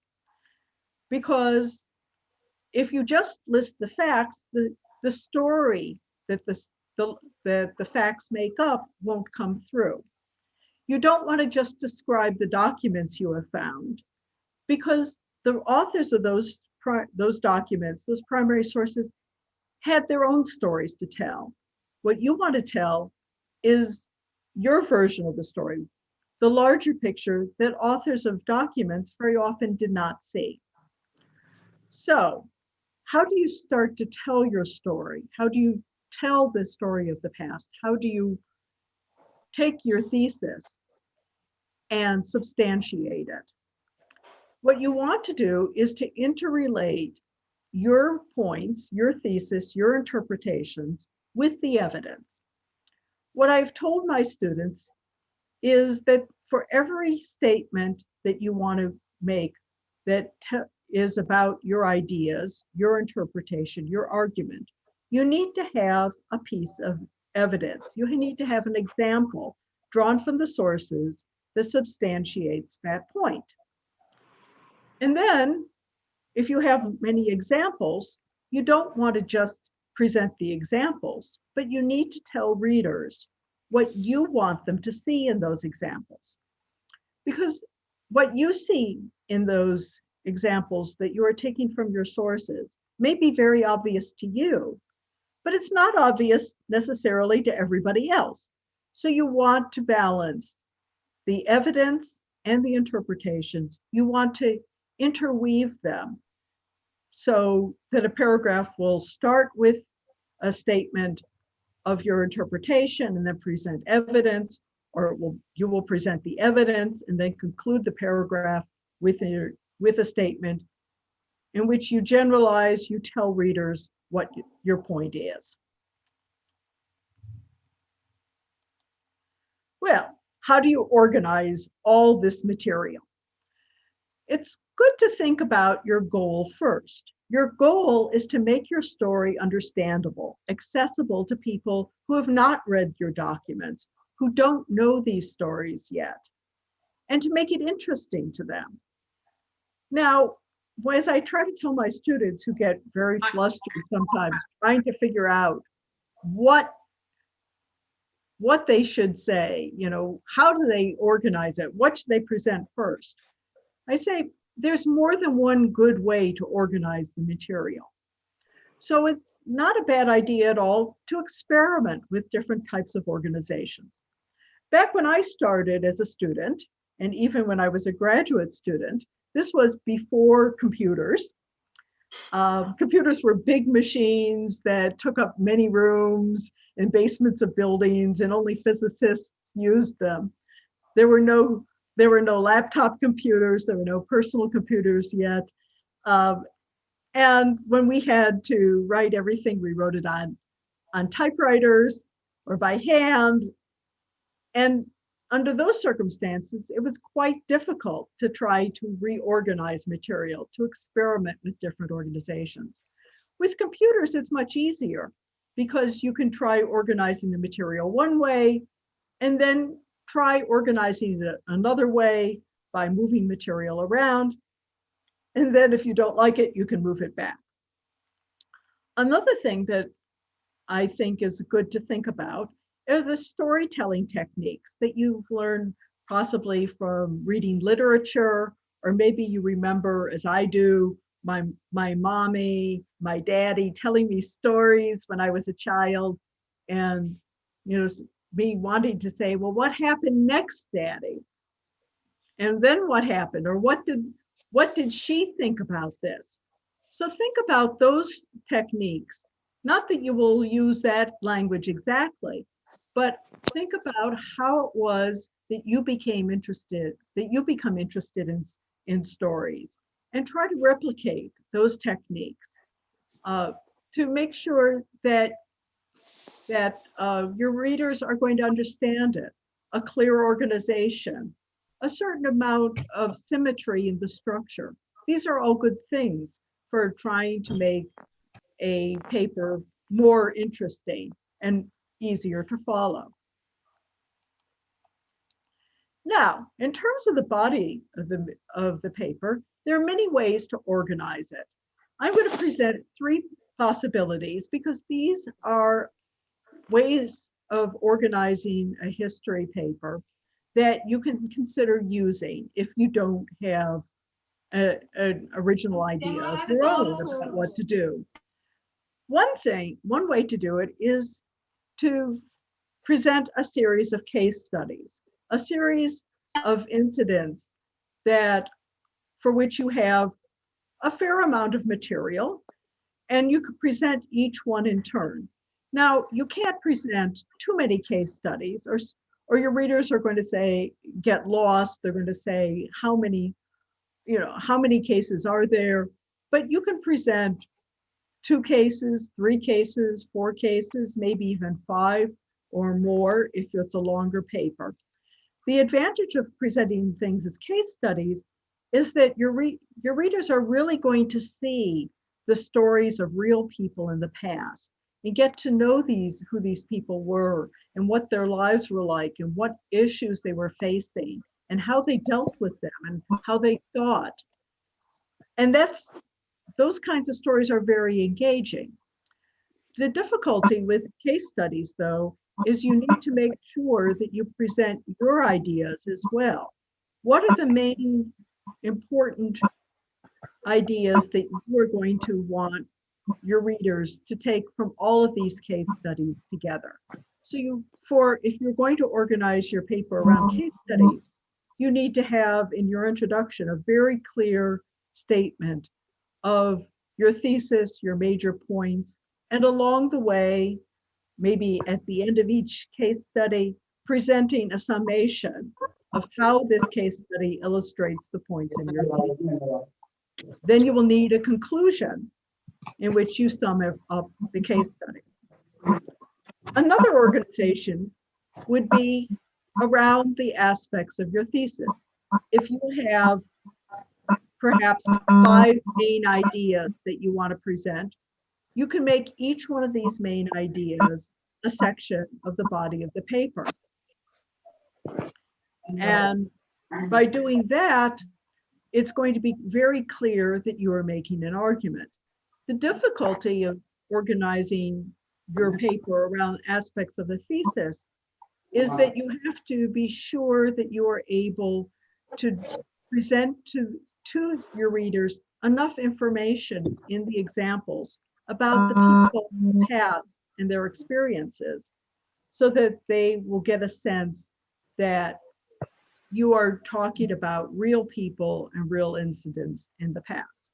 because if you just list the facts, the story that the facts make up won't come through. You don't want to just describe the documents you have found, because the authors of those documents, those primary sources, had their own stories to tell. What you want to tell is your version of the story, the larger picture that authors of documents very often did not see. So, how do you start to tell your story? How do you tell the story of the past? How do you take your thesis and substantiate it? What you want to do is to interrelate your points, your thesis, your interpretations with the evidence. What I've told my students is that for every statement that you want to make that is about your ideas, your interpretation, your argument, you need to have a piece of evidence. You need to have an example drawn from the sources that substantiates that point. And then, if you have many examples, you don't want to just present the examples, but you need to tell readers what you want them to see in those examples. Because what you see in those examples that you are taking from your sources may be very obvious to you, but it's not obvious necessarily to everybody else. So you want to balance the evidence and the interpretations. You want to interweave them so that a paragraph will start with a statement of your interpretation and then present evidence, or you will present the evidence and then conclude the paragraph with a statement in which you generalize, you tell readers what your point is. Well, how do you organize all this material? It's good to think about your goal first. Your goal is to make your story understandable, accessible to people who have not read your documents, who don't know these stories yet, and to make it interesting to them. Now, as I try to tell my students who get very flustered sometimes trying to figure out what they should say, how do they organize it? What should they present first? I say, there's more than one good way to organize the material. So it's not a bad idea at all to experiment with different types of organization. Back when I started as a student, and even when I was a graduate student, this was before computers. Computers were big machines that took up many rooms in basements of buildings, and only physicists used them. There were no laptop computers, there were no personal computers yet. And when we had to write everything, we wrote it on typewriters or by hand. And under those circumstances, it was quite difficult to try to reorganize material, to experiment with different organizations. With computers, it's much easier because you can try organizing the material one way and then try organizing it another way by moving material around. And then if you don't like it, you can move it back. Another thing that I think is good to think about are the storytelling techniques that you've learned possibly from reading literature, or maybe you remember, as I do, my mommy, my daddy telling me stories when I was a child, and me wanting to say, well, what happened next, Daddy? And then what happened? Or what did she think about this? So think about those techniques. Not that you will use that language exactly, but think about how it was that you became interested, that you become interested in stories, and try to replicate those techniques to make sure that your readers are going to understand it, a clear organization, a certain amount of symmetry in the structure. These are all good things for trying to make a paper more interesting and easier to follow. Now, in terms of the body of the paper, there are many ways to organize it. I'm going to present 3 possibilities because these are ways of organizing a history paper that you can consider using if you don't have an original idea of your own about what to do. One way to do it is to present a series of case studies, a series of incidents for which you have a fair amount of material, and you could present each one in turn. Now, you can't present too many case studies, or your readers are going to say, get lost. They're going to say, how many cases are there? But you can present 2 cases, 3 cases, 4 cases, maybe even 5 or more if it's a longer paper. The advantage of presenting things as case studies is that your readers are really going to see the stories of real people in the past and get to know who these people were and what their lives were like and what issues they were facing and how they dealt with them and how they thought. And those kinds of stories are very engaging. The difficulty with case studies, though, is you need to make sure that you present your ideas as well. What are the main important ideas that you are going to want your readers to take from all of these case studies together? So if you're going to organize your paper around case studies, you need to have in your introduction a very clear statement of your thesis, your major points, and along the way, maybe at the end of each case study, presenting a summation of how this case study illustrates the points in your thesis. Then you will need a conclusion in which you sum up the case study. Another organization would be around the aspects of your thesis. If you have perhaps 5 main ideas that you want to present, you can make each one of these main ideas a section of the body of the paper. And by doing that, it's going to be very clear that you are making an argument. The difficulty of organizing your paper around aspects of the thesis is that you have to be sure that you are able to present to to your readers enough information in the examples about the people, paths, and their experiences so that they will get a sense that you are talking about real people and real incidents in the past.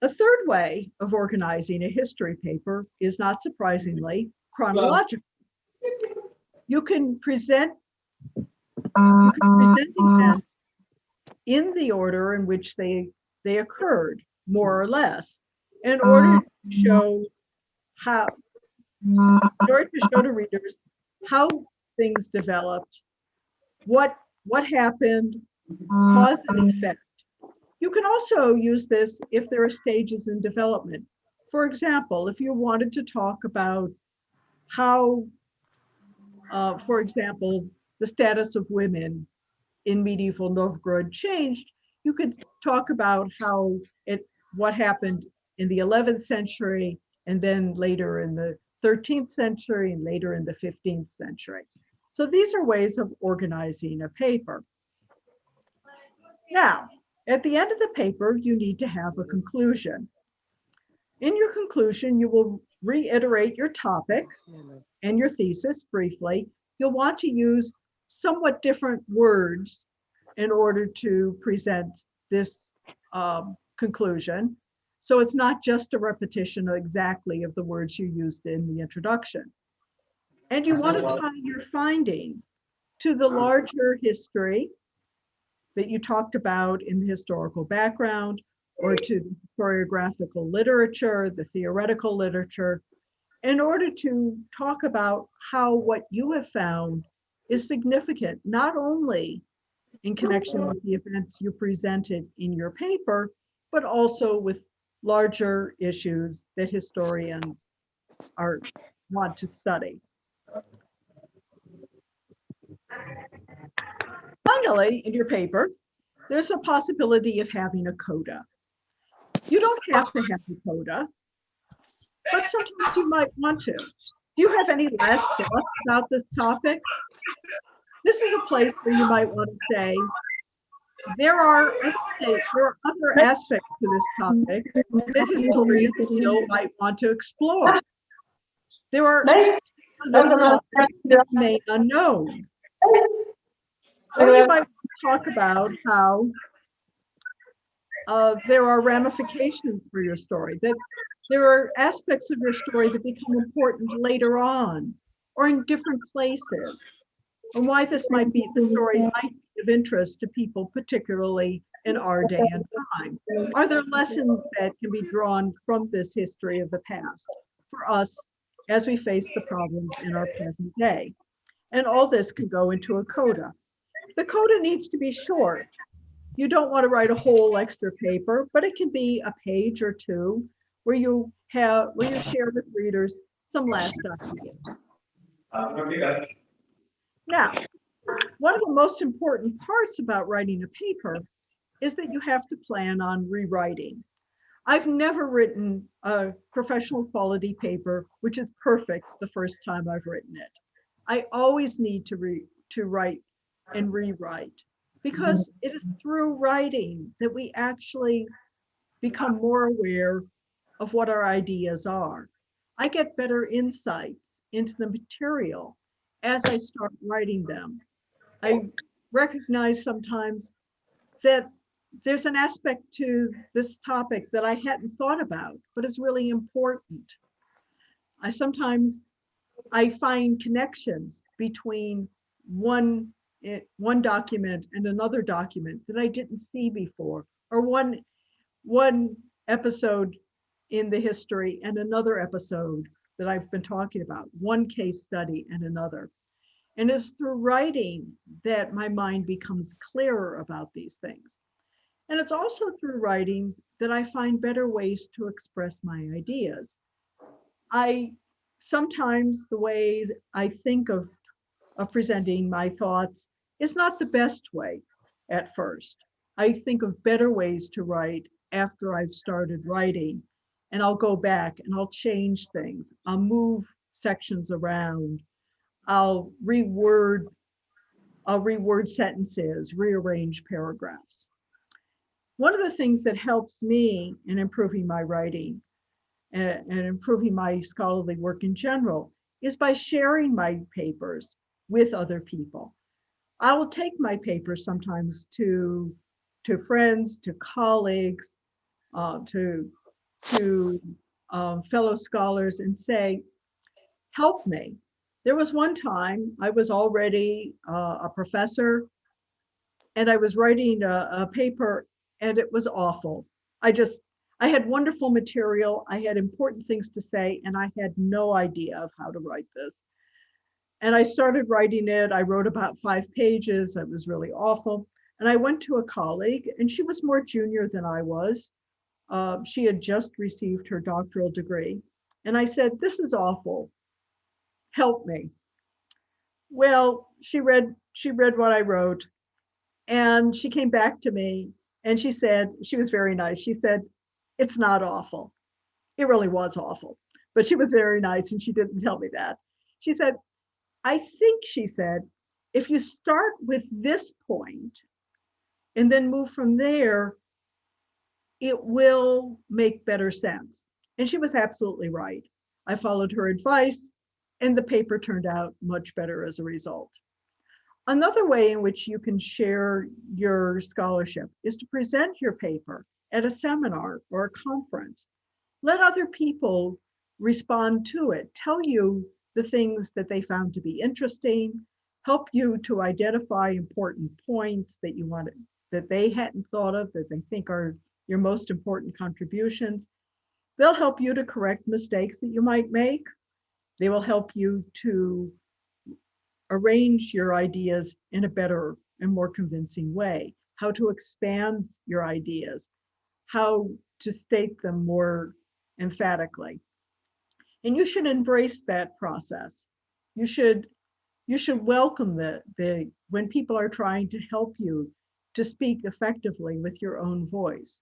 A third way of organizing a history paper is, not surprisingly, chronological. You can present events in the order in which they occurred, more or less, in order to show to readers how things developed, what happened, cause and effect. You can also use this if there are stages in development. For example, if you wanted to talk about how, for example, the status of women in medieval Novgorod changed, you could talk about what happened in the 11th century, and then later in the 13th century, and later in the 15th century. So these are ways of organizing a paper. Now, at the end of the paper, you need to have a conclusion. In your conclusion, you will reiterate your topics and your thesis briefly. You'll want to use somewhat different words in order to present this conclusion. So it's not just a repetition exactly of the words you used in the introduction. And you want to tie your findings to the larger history that you talked about in the historical background, or to the historiographical literature, the theoretical literature, in order to talk about how what you have found is significant, not only in connection with the events you presented in your paper, but also with larger issues that historians want to study. Finally, in your paper, there's a possibility of having a coda. You don't have to have a coda, but sometimes you might want to. Do you have any last thoughts about this topic? This is a place where you might want to say, there are other aspects to this topic that historians still might want to explore. There are other topics that remain unknown. Or you might talk about how there are ramifications for your story, that there are aspects of your story that become important later on or in different places, and why the story might be of interest to people, particularly in our day and time. Are there lessons that can be drawn from this history of the past for us as we face the problems in our present day? And all this can go into a coda. The coda needs to be short. You don't want to write a whole extra paper, but it can be a page or two where you share with readers some last ideas. Now, one of the most important parts about writing a paper is that you have to plan on rewriting. I've never written a professional quality paper which is perfect the first time I've written it. I always need to write and rewrite, because it is through writing that we actually become more aware of what our ideas are. I get better insights into the material as I start writing them. I recognize sometimes that there's an aspect to this topic that I hadn't thought about, but is really important. I find connections between one document and another document that I didn't see before, or one episode in the history and another episode that I've been talking about, one case study and another. And it's through writing that my mind becomes clearer about these things. And it's also through writing that I find better ways to express my ideas. Sometimes the ways I think of presenting my thoughts is not the best way at first. I think of better ways to write after I've started writing, and I'll go back and I'll change things. I'll move sections around. I'll reword sentences, rearrange paragraphs. One of the things that helps me in improving my writing and improving my scholarly work in general is by sharing my papers with other people. I will take my papers sometimes to friends, to colleagues, to fellow scholars and say, help me. There was one time I was already a professor and I was writing a paper and it was awful. I had wonderful material. I had important things to say and I had no idea of how to write this. And I started writing it. I wrote about 5 pages. It was really awful. And I went to a colleague and she was more junior than I was. She had just received her doctoral degree. And I said, this is awful. Help me. Well, she read what I wrote and she came back to me and she said, she was very nice. She said, it's not awful. It really was awful, but she was very nice and she didn't tell me that. She said, I think, she said, if you start with this point and then move from there, it will make better sense. And she was absolutely right. I followed her advice and the paper turned out much better as a result. Another way in which you can share your scholarship is to present your paper at a seminar or a conference. Let other people respond to it, tell you the things that they found to be interesting, help you to identify important points that you wanted, that they hadn't thought of, that they think are your most important contributions. They'll help you to correct mistakes that you might make. They will help you to arrange your ideas in a better and more convincing way, how to expand your ideas, how to state them more emphatically. And you should embrace that process. You should welcome the when people are trying to help you to speak effectively with your own voice.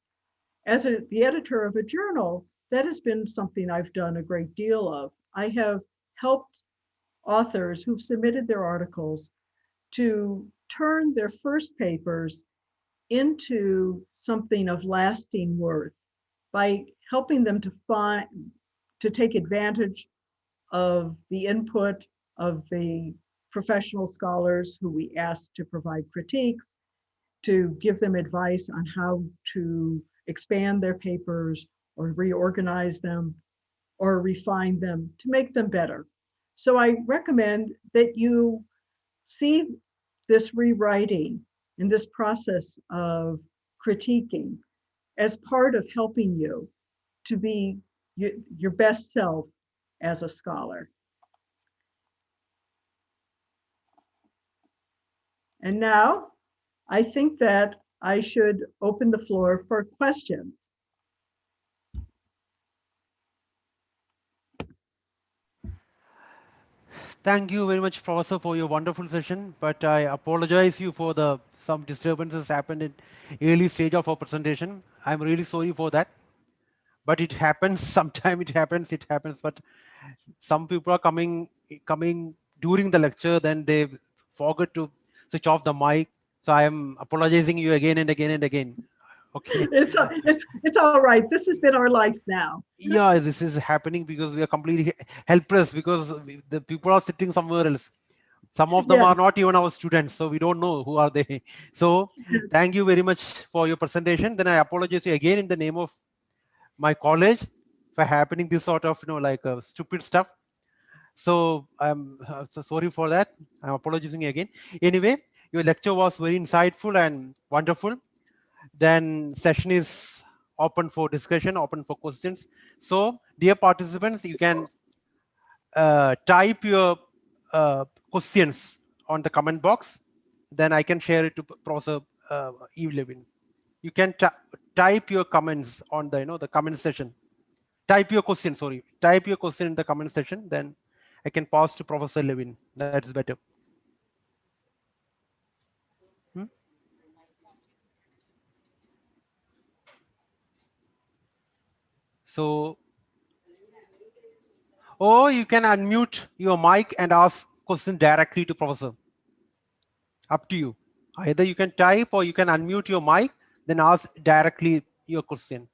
As the editor of a journal, that has been something I've done a great deal of. I have helped authors who've submitted their articles to turn their first papers into something of lasting worth by helping them to take advantage of the input of the professional scholars who we asked to provide critiques, to give them advice on how to expand their papers or reorganize them or refine them to make them better. So I recommend that you see this rewriting and this process of critiquing as part of helping you to be your best self as a scholar. And now I think that I should open the floor for questions. Thank you very much, Professor, for your wonderful session. But I apologize you for some disturbances happened in early stage of our presentation. I'm really sorry for that. But it happens. Sometime it happens. But some people are coming during the lecture, then they forget to switch off the mic. So I am apologizing you again and again and again. Okay. It's all right. This has been our life now. Yeah, this is happening because we are completely helpless because the people are sitting somewhere else. Some of them are not even our students, so we don't know who are they. So thank you very much for your presentation. Then I apologize you again in the name of my college for happening this sort of stupid stuff. So I'm so sorry for that. I'm apologizing again. Anyway, your lecture was very insightful and wonderful. Then session is open for discussion, open for questions. So dear participants, you can type your questions on the comment box. Then I can share it to Professor Levin. You can type your comments on the comment section. Type your question, type your question in the comment section. Then I can pass to Professor Levin. That's better. So, or you can unmute your mic and ask question directly to Professor. Up to you. Either you can type or you can unmute your mic, then ask directly your question.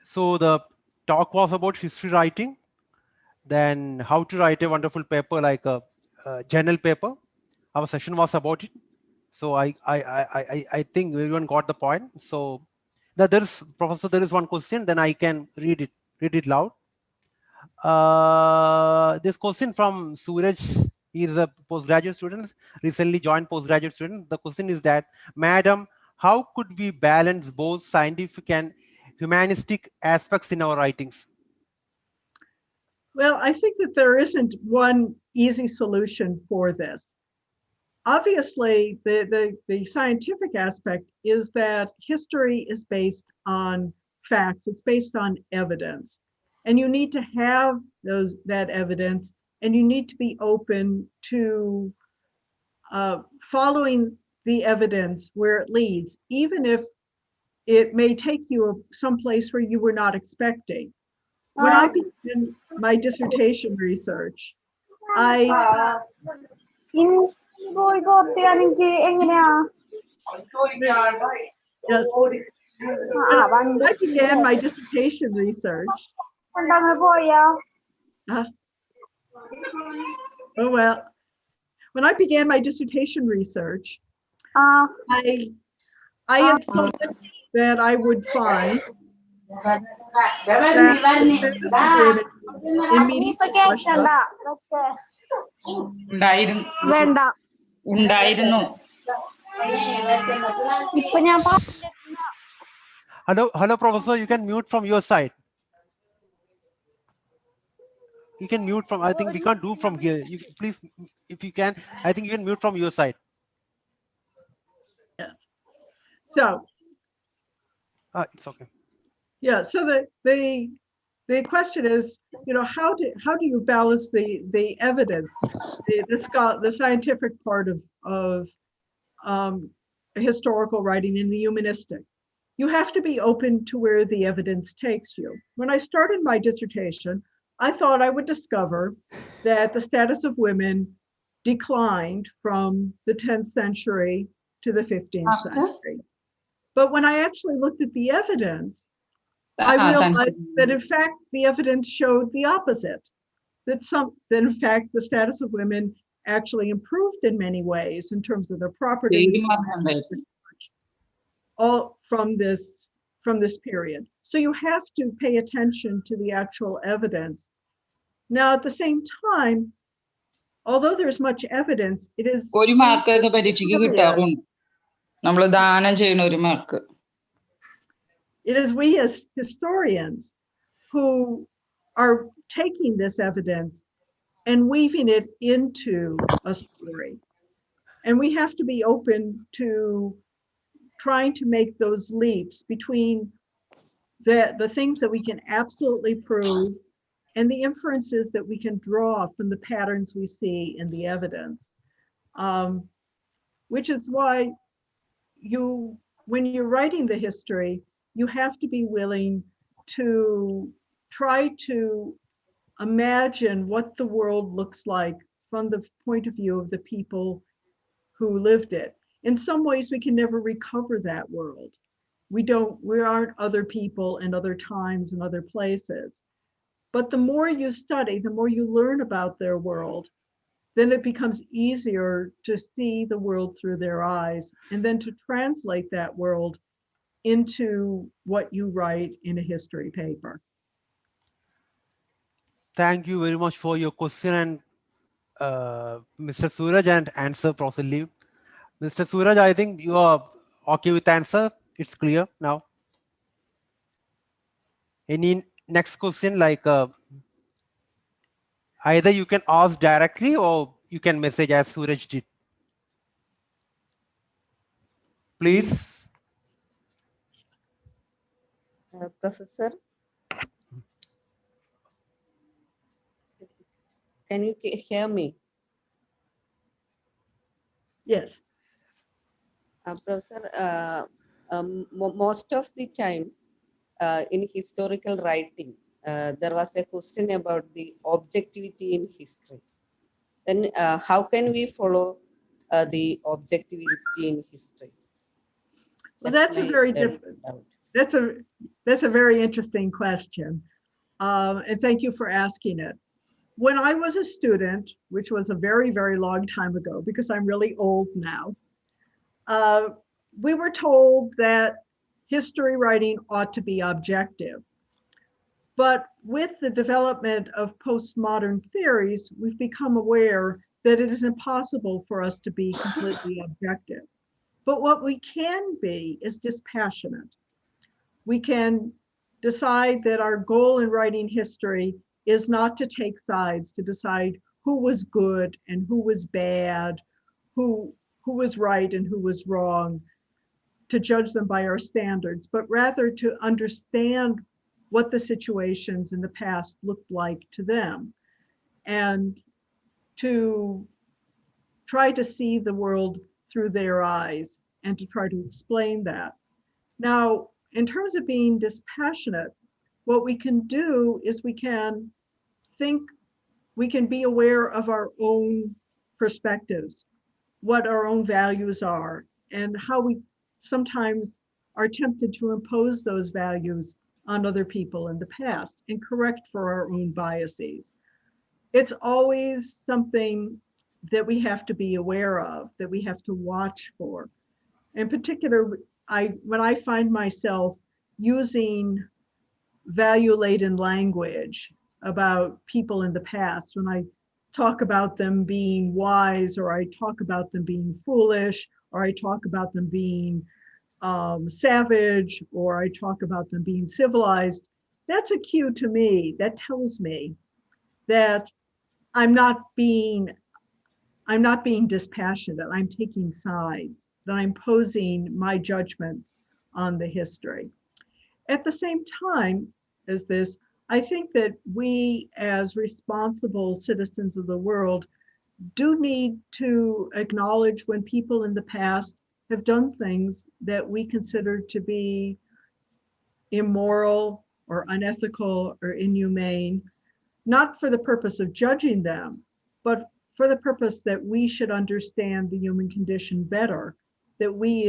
So the talk was about history writing, then how to write a wonderful paper like a journal paper. Our session was about it. So I think everyone got the point. So now there is, Professor, there is one question, then I can read it loud. This question from Suraj. He is a postgraduate student, recently joined postgraduate student. The question is that, Madam, how could we balance both scientific and humanistic aspects in our writings? Well, I think that there isn't one easy solution for this. Obviously, the scientific aspect is that history is based on facts, it's based on evidence. And you need to have that evidence, and you need to be open to following the evidence where it leads, even if it may take you someplace where you were not expecting. When I began my dissertation research, I when I began my dissertation research, oh well, when I began my dissertation research, I had thought that I would find that in medieval Russia, Hello, Professor, you can mute from your side. You can mute from, I think we can't do from here. You please, if you can, I think you can mute from your side. Yeah. So it's okay. Yeah, so the question is, how do you balance the evidence, the scientific part of historical writing and the humanistic? You have to be open to where the evidence takes you. When I started my dissertation, I thought I would discover that the status of women declined from the 10th century to the 15th century. But when I actually looked at the evidence, I realized that in fact the evidence showed the opposite. That in fact the status of women actually improved in many ways in terms of their property, all from this period. So you have to pay attention to the actual evidence. Now at the same time, although there's much evidence, it is it is we as historians who are taking this evidence and weaving it into a story. And we have to be open to trying to make those leaps between the things that we can absolutely prove and the inferences that we can draw from the patterns we see in the evidence. Which is why when you're writing the history, you have to be willing to try to imagine what the world looks like from the point of view of the people who lived it. In some ways, we can never recover that world. We aren't other people and other times and other places. But the more you study, the more you learn about their world, then it becomes easier to see the world through their eyes and then to translate that world into what you write in a history paper. Thank you very much for your question, and Mr. Suraj, and answer properly. Mr. Suraj, I think you are okay with answer. It's clear now. Any next question, like either you can ask directly or you can message as Suraj did. Please. Professor, can you hear me? Yes. Professor, most of the time in historical writing, there was a question about the objectivity in history. Then how can we follow the objectivity in history? Well, that's a very different. That's a very interesting question, and thank you for asking it. When I was a student, which was a very, very long time ago, because I'm really old now, we were told that history writing ought to be objective. But with the development of postmodern theories, we've become aware that it is impossible for us to be completely objective. But what we can be is dispassionate. We can decide that our goal in writing history is not to take sides, to decide who was good and who was bad, who was right and who was wrong, to judge them by our standards, but rather to understand what the situations in the past looked like to them, and to try to see the world through their eyes and to try to explain that. Now, in terms of being dispassionate, what we can do is we can be aware of our own perspectives, what our own values are, and how we sometimes are tempted to impose those values on other people in the past and correct for our own biases. It's always something that we have to be aware of, that we have to watch for. In particular, when I find myself using value-laden language about people in the past, when I talk about them being wise, or I talk about them being foolish, or I talk about them being savage, or I talk about them being civilized, that's a cue to me. That tells me that I'm not being dispassionate. I'm taking sides, that I'm posing my judgments on the history. At the same time as this, I think that we as responsible citizens of the world do need to acknowledge when people in the past have done things that we consider to be immoral or unethical or inhumane, not for the purpose of judging them, but for the purpose that we should understand the human condition better, that we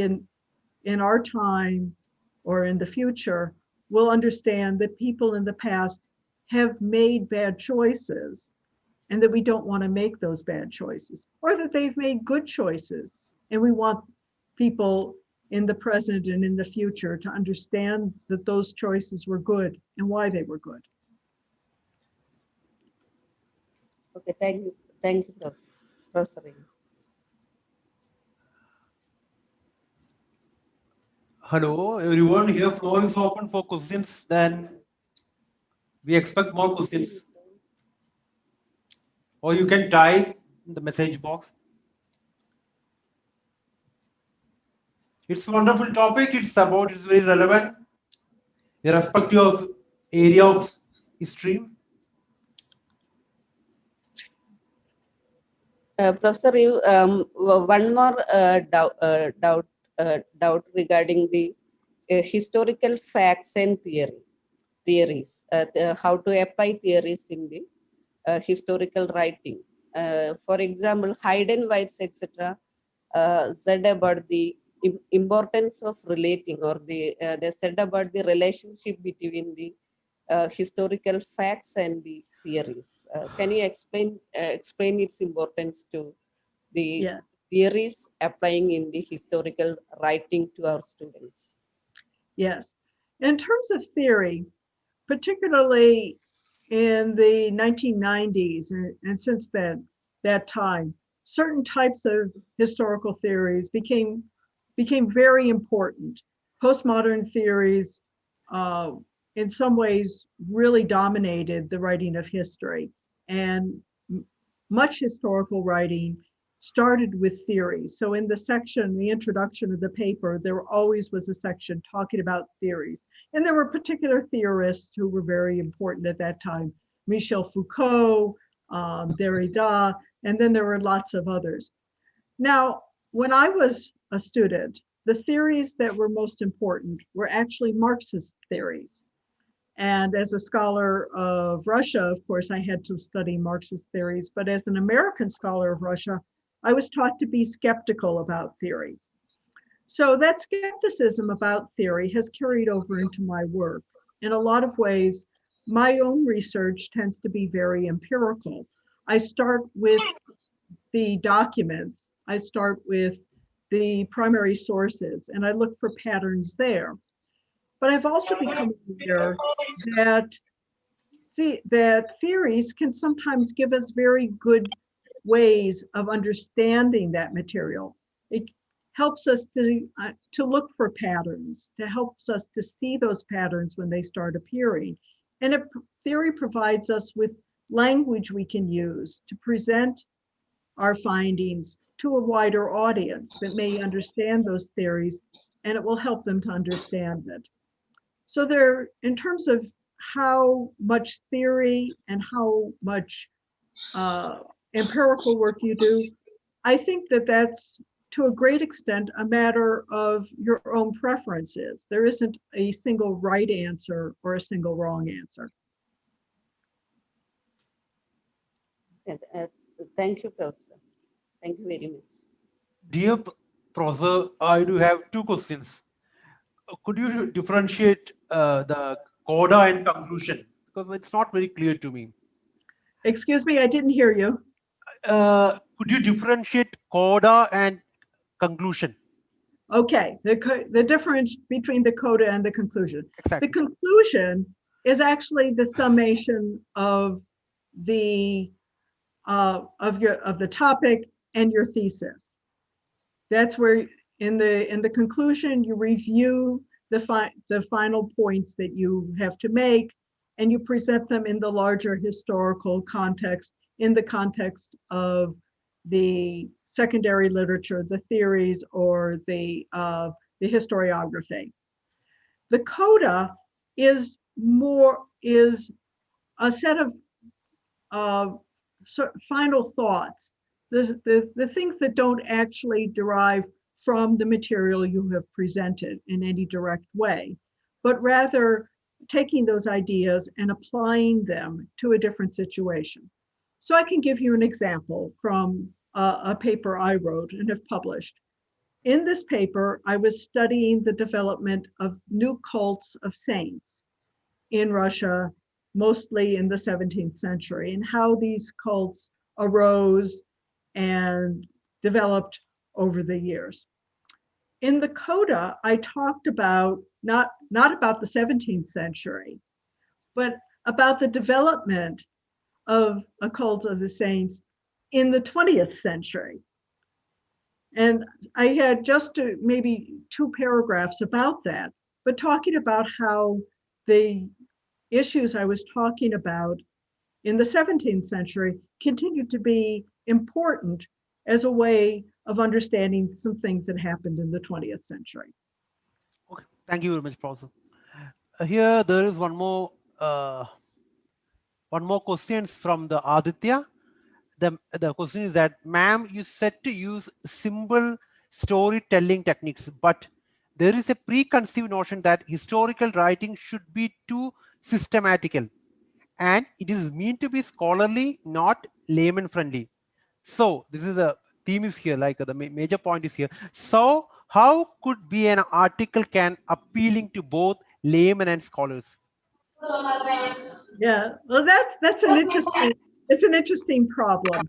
in our time or in the future will understand that people in the past have made bad choices, and that we don't want to make those bad choices, or that they've made good choices, and we want people in the present and in the future to understand that those choices were good and why they were good. Okay, thank you, Professor. Hello, everyone. Here, floor is open for questions. Then we expect more questions. Or you can type in the message box. It's a wonderful topic. It's very relevant, irrespective of area of stream. Professor, one more doubt regarding the historical facts and theories, how to apply theories in the historical writing. For example, Haydn, White's, etc. Said about the importance of relating, or they said about the relationship between the historical facts and the theories. Can you explain its importance to the theories applying in the historical writing to our students? Yes. In terms of theory, particularly in the 1990s and since then, that time, certain types of historical theories became very important. Postmodern theories, in some ways, really dominated the writing of history, and much historical writing started with theories. So in the introduction of the paper, there always was a section talking about theories. And there were particular theorists who were very important at that time: Michel Foucault, Derrida, and then there were lots of others. Now, when I was a student, the theories that were most important were actually Marxist theories. And as a scholar of Russia, of course, I had to study Marxist theories, but as an American scholar of Russia, I was taught to be skeptical about theories. So that skepticism about theory has carried over into my work. In a lot of ways, my own research tends to be very empirical. I start with the documents, I start with the primary sources, and I look for patterns there. But I've also become aware that that theories can sometimes give us very good ways of understanding that material. It helps us to look for patterns, to helps us to see those patterns when they start appearing. And theory provides us with language we can use to present our findings to a wider audience that may understand those theories, and it will help them to understand it. So there, in terms of how much theory and how much empirical work you do, I think that that's to a great extent a matter of your own preferences. There isn't a single right answer or a single wrong answer. Thank you, Professor. Thank you very much. Dear Professor, I do have two questions. Could you differentiate the coda and conclusion? Because it's not very clear to me. Excuse me, I didn't hear you. Could you differentiate coda and conclusion? Okay, the difference between the coda and the conclusion. Exactly. The conclusion is actually the summation of the topic and your thesis. That's where in the conclusion you review the final points that you have to make, and you present them in the larger historical context, in the context of the secondary literature, the theories, or the historiography. The coda is a set of final thoughts, the things that don't actually derive from the material you have presented in any direct way, but rather taking those ideas and applying them to a different situation. So I can give you an example from a paper I wrote and have published. In this paper, I was studying the development of new cults of saints in Russia, mostly in the 17th century, and how these cults arose and developed over the years. In the coda, I talked about not about the 17th century, but about the development of a cult of the saints in the 20th century. And I had just maybe 2 paragraphs about that, but talking about how the issues I was talking about in the 17th century continued to be important as a way of understanding some things that happened in the 20th century. Okay, thank you very much, Professor. Here there is one more questions from the Aditya. The question is that, ma'am, you said to use simple storytelling techniques, but there is a preconceived notion that historical writing should be too systematical, and it is meant to be scholarly, not layman friendly. So this is a theme is here, like the major point is here. So how could be an article can appealing to both laymen and scholars? Yeah, well, that's an interesting problem.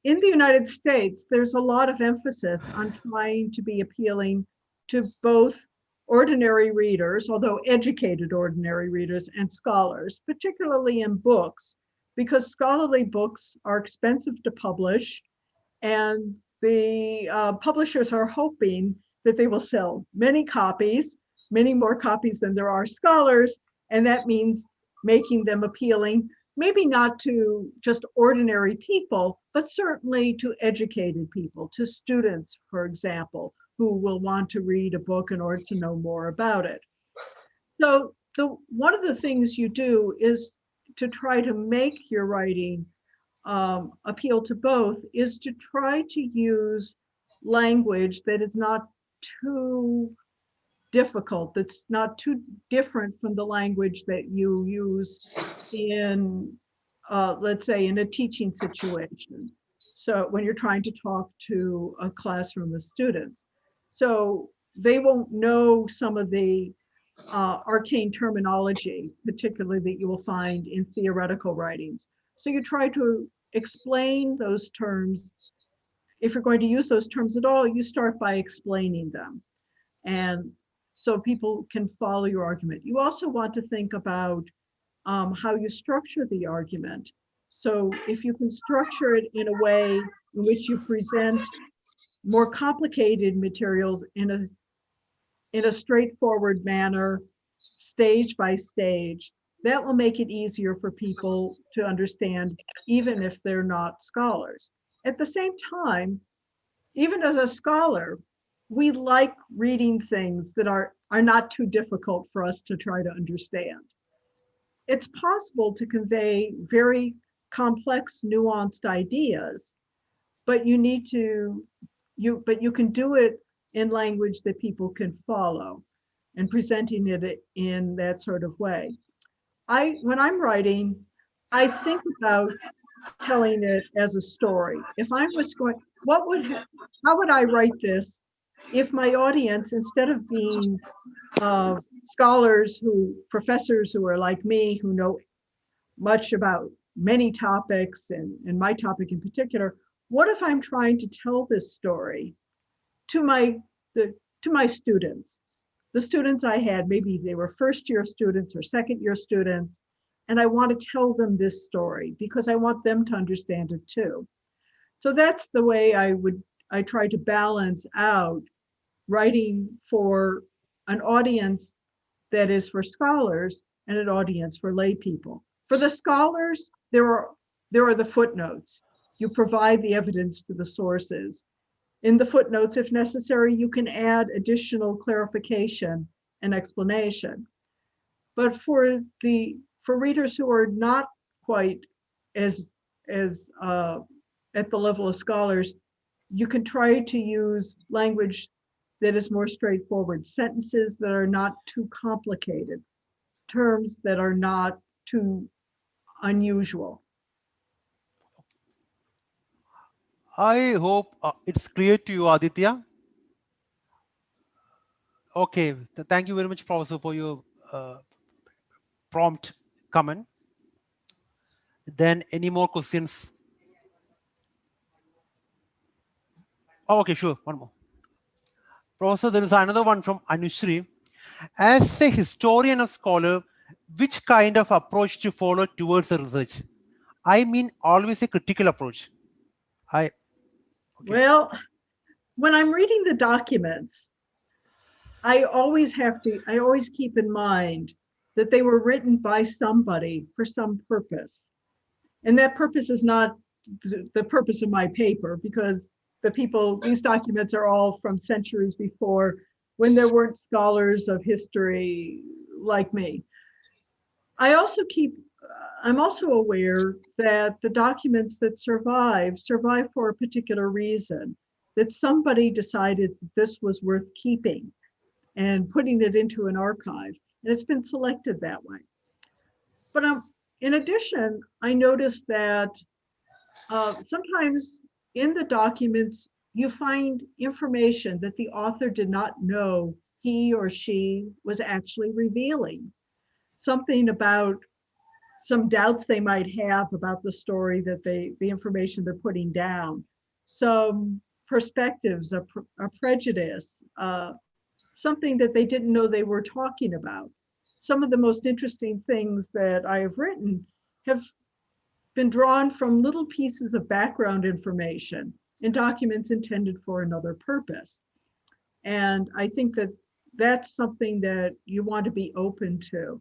In the United States, there's a lot of emphasis on trying to be appealing to both ordinary readers, although educated ordinary readers, and scholars, particularly in books, because scholarly books are expensive to publish, and the publishers are hoping that they will sell many copies, many more copies than there are scholars, and that means making them appealing, maybe not to just ordinary people, but certainly to educated people, to students, for example, who will want to read a book in order to know more about it. So one of the things you do is to try to make your writing appeal to both, is to try to use language that is not too difficult, that's not too different from the language that you use in, let's say, in a teaching situation. So when you're trying to talk to a classroom of students. So they won't know some of the arcane terminology, particularly that you will find in theoretical writings. So you try to explain those terms. If you're going to use those terms at all, you start by explaining them. And so people can follow your argument. You also want to think about how you structure the argument. So if you can structure it in a way in which you present more complicated materials in a straightforward manner, stage by stage, that will make it easier for people to understand, even if they're not scholars. At the same time, even as a scholar, we like reading things that are not too difficult for us to try to understand. It's possible to convey very complex, nuanced ideas, but you need to, but you can do it in language that people can follow and presenting it in that sort of way. When I'm writing, I think about telling it as a story. If I was going, how would I write this if my audience, instead of being scholars professors who are like me, who know much about many topics and my topic in particular, what if I'm trying to tell this story to my students? The students I had, maybe they were first year students or second year students, and I want to tell them this story because I want them to understand it too. So that's the way I try to balance out writing for an audience that is for scholars and an audience for lay people. For the scholars, there are the footnotes. You provide the evidence to the sources. In the footnotes, if necessary, you can add additional clarification and explanation. But for readers who are not quite as at the level of scholars, you can try to use language that is more straightforward, sentences that are not too complicated, terms that are not too unusual. I hope it's clear to you, Aditya. Okay, thank you very much, Professor, for your prompt comment. Then any more questions? Oh, okay, sure, one more. Professor, there is another one from Anushri. As a historian or scholar, which kind of approach to follow towards the research? I mean, always a critical approach. Okay. Well, when I'm reading the documents, I always keep in mind that they were written by somebody for some purpose. And that purpose is not the purpose of my paper, because these documents are all from centuries before, when there weren't scholars of history like me. I'm also aware that the documents that survive for a particular reason, that somebody decided that this was worth keeping and putting it into an archive, and it's been selected that way. But in addition, I noticed that sometimes in the documents, you find information that the author did not know he or she was actually revealing. Something about some doubts they might have about the story that the information they're putting down. Some perspectives, a prejudice, something that they didn't know they were talking about. Some of the most interesting things that I have written have been drawn from little pieces of background information in documents intended for another purpose. And I think that that's something that you want to be open to.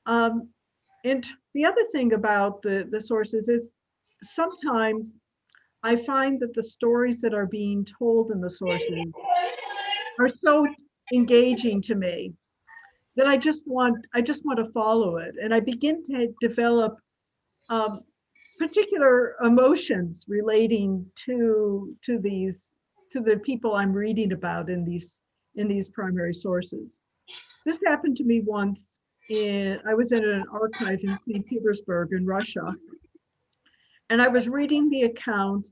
And the other thing about the sources is sometimes I find that the stories that are being told in the sources are so engaging to me that I just want to follow it. And I begin to develop particular emotions relating to these to the people I'm reading about in these primary sources. This happened to me once. I was in an archive in St. Petersburg in Russia, and I was reading the account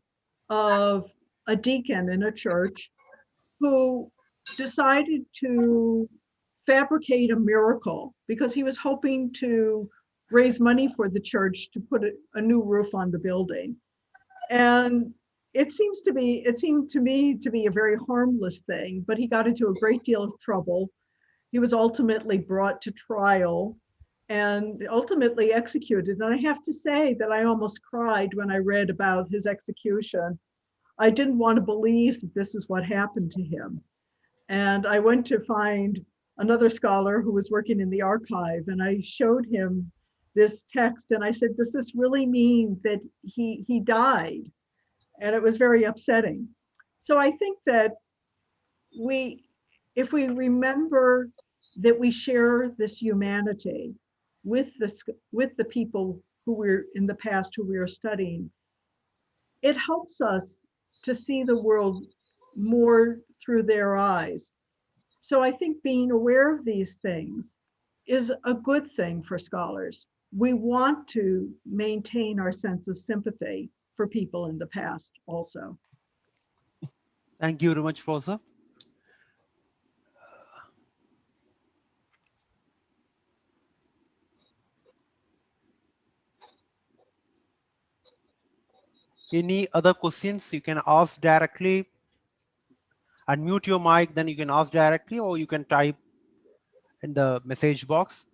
of a deacon in a church who decided to fabricate a miracle because he was hoping to raise money for the church to put a new roof on the building. And it seemed to me to be a very harmless thing, but he got into a great deal of trouble. He was ultimately brought to trial and ultimately executed. And I have to say that I almost cried when I read about his execution. I didn't want to believe that this is what happened to him. And I went to find another scholar who was working in the archive, and I showed him this text, and I said, does this really mean that he died? And it was very upsetting. So I think that if we remember that we share this humanity with the people who we're in the past, who we are studying, it helps us to see the world more through their eyes. So I think being aware of these things is a good thing for scholars. We want to maintain our sense of sympathy for people in the past also. Thank you very much, Professor. Any other questions you can ask directly? Unmute your mic, then you can ask directly, or you can type in the message box.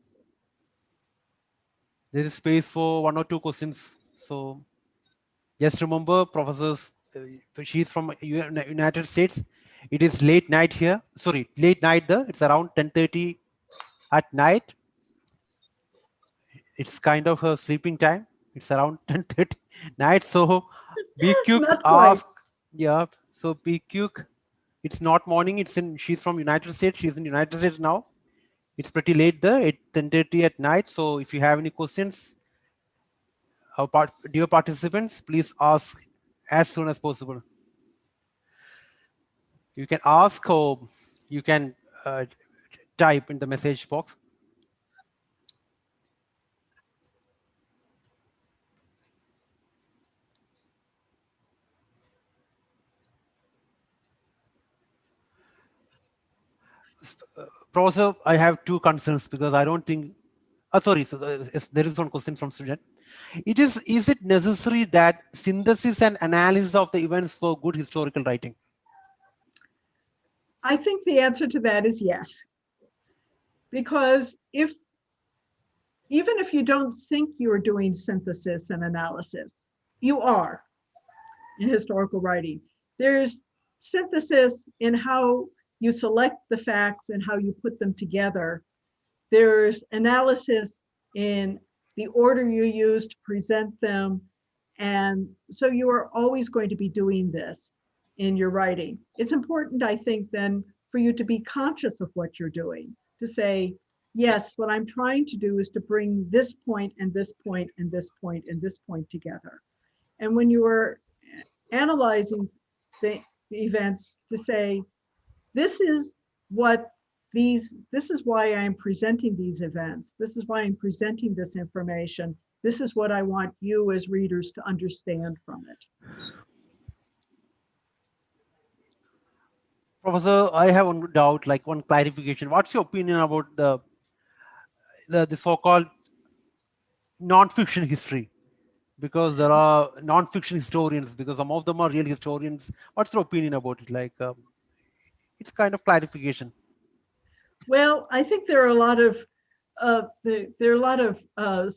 There is space for 1 or 2 questions. So just remember, professors, she's from United States. It is late night here. Sorry, late night there. It's around 10:30 at night. It's kind of her sleeping time. It's around 10:30 night. So be quick, Not quite. ask. Yeah. So be quick. It's not morning. She's from United States. She's in United States now. It's pretty late there. It's 10:30 at night. So if you have any questions, dear participants, please ask as soon as possible. You can ask, or you can type in the message box. Professor, I have 2 concerns because I don't think. Sorry, so there is one question from student. Is it necessary that synthesis and analysis of the events for good historical writing? I think the answer to that is yes. Because even if you don't think you're doing synthesis and analysis, you are in historical writing. There's synthesis in how you select the facts and how you put them together. There's analysis in the order you use to present them. And so you are always going to be doing this in your writing. It's important, I think, then for you to be conscious of what you're doing, to say, yes, what I'm trying to do is to bring this point and this point and this point and this point together. And when you are analyzing the events, to say, this is why I'm presenting these events. This is why I'm presenting this information. This is what I want you as readers to understand from it. Professor, I have one doubt, like one clarification. What's your opinion about the so-called non-fiction history? Because there are non-fiction historians, because some of them are real historians. What's your opinion about it? Like, it's kind of clarification. Well, I think there are a lot of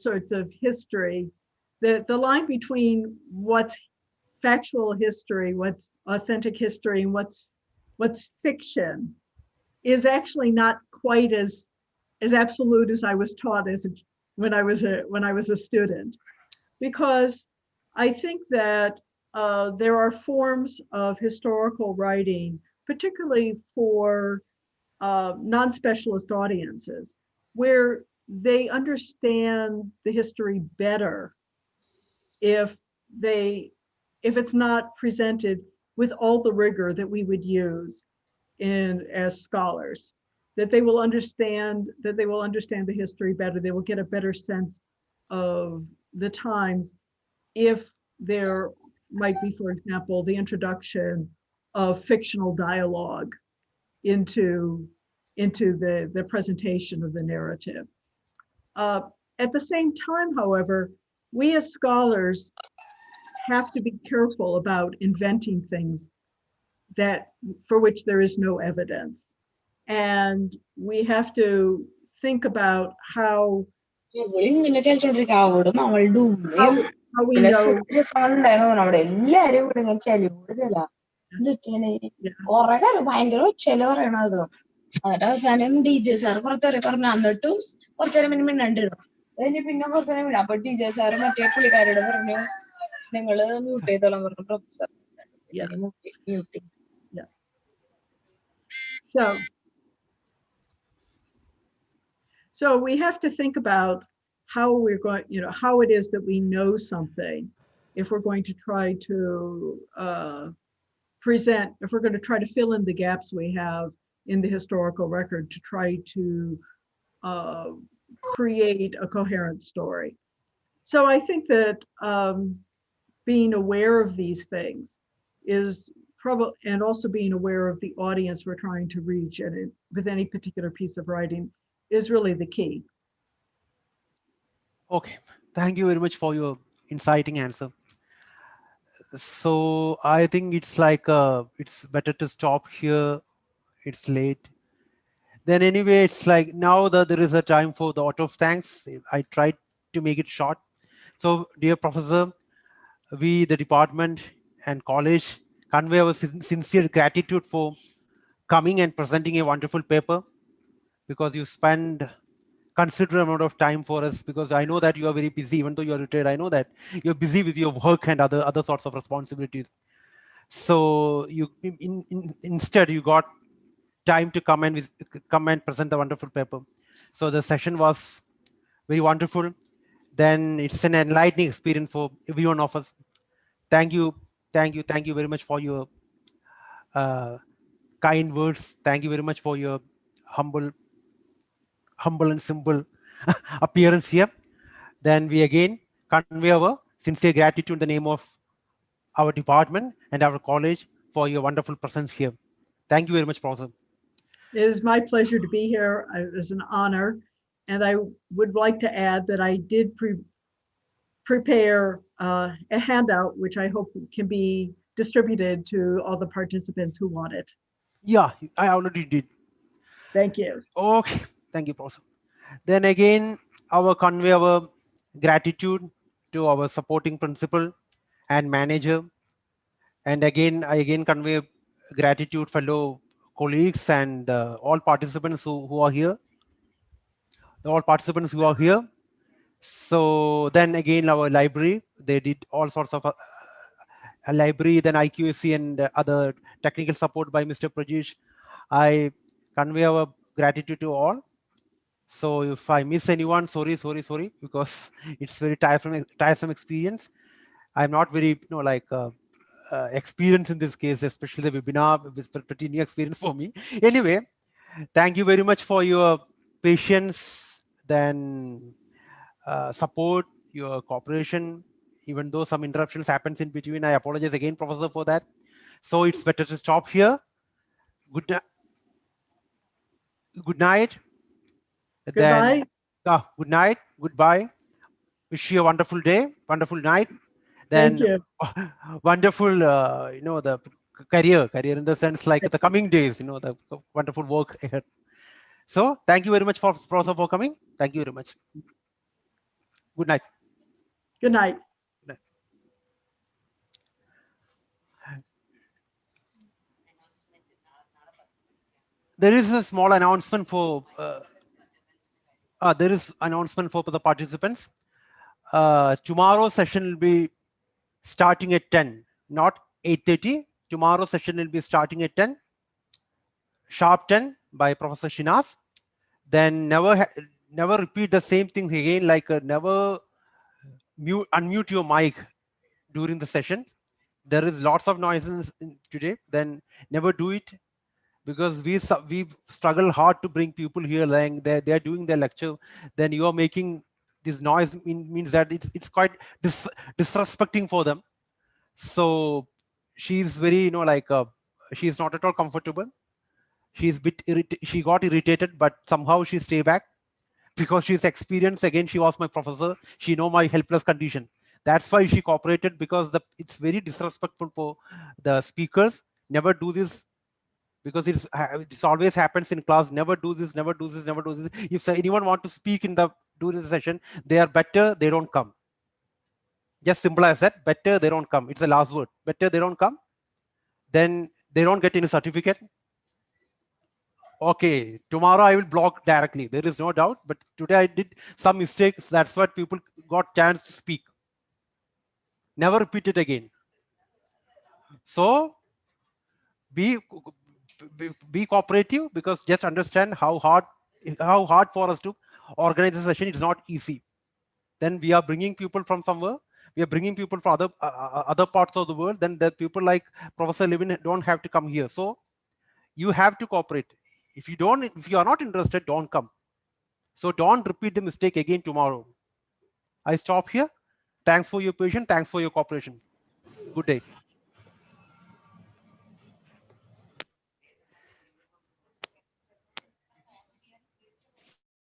sorts of history. The line between what's factual history, what's authentic history, and what's fiction is actually not quite as absolute as I was taught when I was a student, because I think that there are forms of historical writing, particularly for non-specialist audiences, where they understand the history better if it's not presented with all the rigor that we would use as scholars, that they will understand the history better. They will get a better sense of the times if there might be, for example, the introduction of fictional dialogue into the presentation of the narrative. At the same time, however, we as scholars have to be careful about inventing things that for which there is no evidence. And we have to think about how ഇങ്ങനെ ചലിച്ചോണ്ടിരിക്കും അവളും അവളുടെ ഉമ്മയും how we പിന്നെ know. ഉണ്ടായിരുന്നു നമ്മുടെ എല്ലാരും കൂടെ ഇങ്ങനെ ചലിയോട് ചെല കൊറേ കാര്യം ഭയങ്കര ഒച്ചയില് പറയണത്. എന്നിട്ട് അവസാനം ടീച്ചർ സാർ കുറച്ചേരെ പറഞ്ഞു, എന്നിട്ടും കുറച്ചേരം പിന്നെ മിണ്ടാണ്ടിരുന്നു. കഴിഞ്ഞ് പിന്നെ കുറച്ചേരം മിണ്ടാ. അപ്പൊ ടീച്ചർ സാറ് മറ്റേ പുള്ളിക്കാരോട് പറഞ്ഞു, നിങ്ങള് മ്യൂട്ട് ചെയ്തോളാൻ പറഞ്ഞു professor. Mute. So we have to think about how we're going, how it is that we know something if we're going to try to if we're going to try to fill in the gaps we have in the historical record to try to create a coherent story. So I think that being aware of these things is probably, and also being aware of the audience we're trying to reach and with any particular piece of writing is really the key. Okay, thank you very much for your inciting answer. So I think it's like it's better to stop here. It's late. Then anyway, it's like now that there is a time for the vote of thanks. I tried to make it short. So dear professor, we, the department and college, convey our sincere gratitude for coming and presenting a wonderful paper, because you spend considerable amount of time for us, because I know that you are very busy. Even though you are retired, I know that you're busy with your work and other sorts of responsibilities. So you instead you got time to come and present the wonderful paper. So the session was very wonderful. Then it's an enlightening experience for every one of us. Thank you very much for your kind words. Thank you very much for your humble and simple appearance here. Then we again convey our sincere gratitude in the name of our department and our college for your wonderful presence here. Thank you very much, Professor. It is my pleasure to be here. It is an honor. And I would like to add that I did prepare a handout, which I hope can be distributed to all the participants who want it. Yeah, I already did. Thank you. Okay, thank you, Professor. Then again, convey our gratitude to our supporting principal and manager. And again, I convey gratitude fellow colleagues and all participants who are here. So then again, our library, they did all sorts of a library, then IQAC and other technical support by Mr. Prajesh. I convey our gratitude to all. So if I miss anyone, sorry, because it's very tiresome experience. I'm not very, experienced in this case, especially the webinar. It's pretty new experience for me. Anyway, thank you very much for your patience, then support, your cooperation. Even though some interruptions happens in between, I apologize again, Professor, for that. So it's better to stop here. Good night. Goodbye. Then, good night. Goodbye. Wish you a wonderful day, wonderful night. Then thank you. Wonderful, the career in the sense like the coming days, the wonderful work ahead. So thank you very much Professor for coming. Thank you very much. Good night. Good night. There is a small announcement for the participants. Tomorrow's session will be starting at 10, not 8:30. Tomorrow's session will be starting at 10, sharp 10, by Professor Shinas. Then never repeat the same thing again, like never unmute your mic during the session. there is lots of noises today, then never do it, because we struggle hard to bring people here, like they are doing their lecture, then you are making this noise, means that it's quite disrespecting for them. So she's very, like she's not at all comfortable. She's she got irritated, but somehow she stay back because she's experienced. Again, she was my professor, she know my helpless condition. That's why she cooperated, because it's very disrespectful for the speakers. Never do this, because it's always happens in class. Never do this, never do this, never do this. If anyone want to speak in the during the session, they are better they don't come. Just simple as that. Better they don't come. It's the last word. Better they don't come. Then they don't get any certificate. Okay, tomorrow I will block directly. There is no doubt. But today I did some mistakes. That's what people got chance to speak. Never repeat it again. So be cooperative, because just understand how hard for us to organize a session. It's not easy. Then we are bringing people from somewhere. We are bringing people from other parts of the world. Then the people like Professor Levin don't have to come here. So you have to cooperate. If you are not interested, don't come. So don't repeat the mistake again tomorrow. I stop here. Thanks for your patience. Thanks for your cooperation. Good day.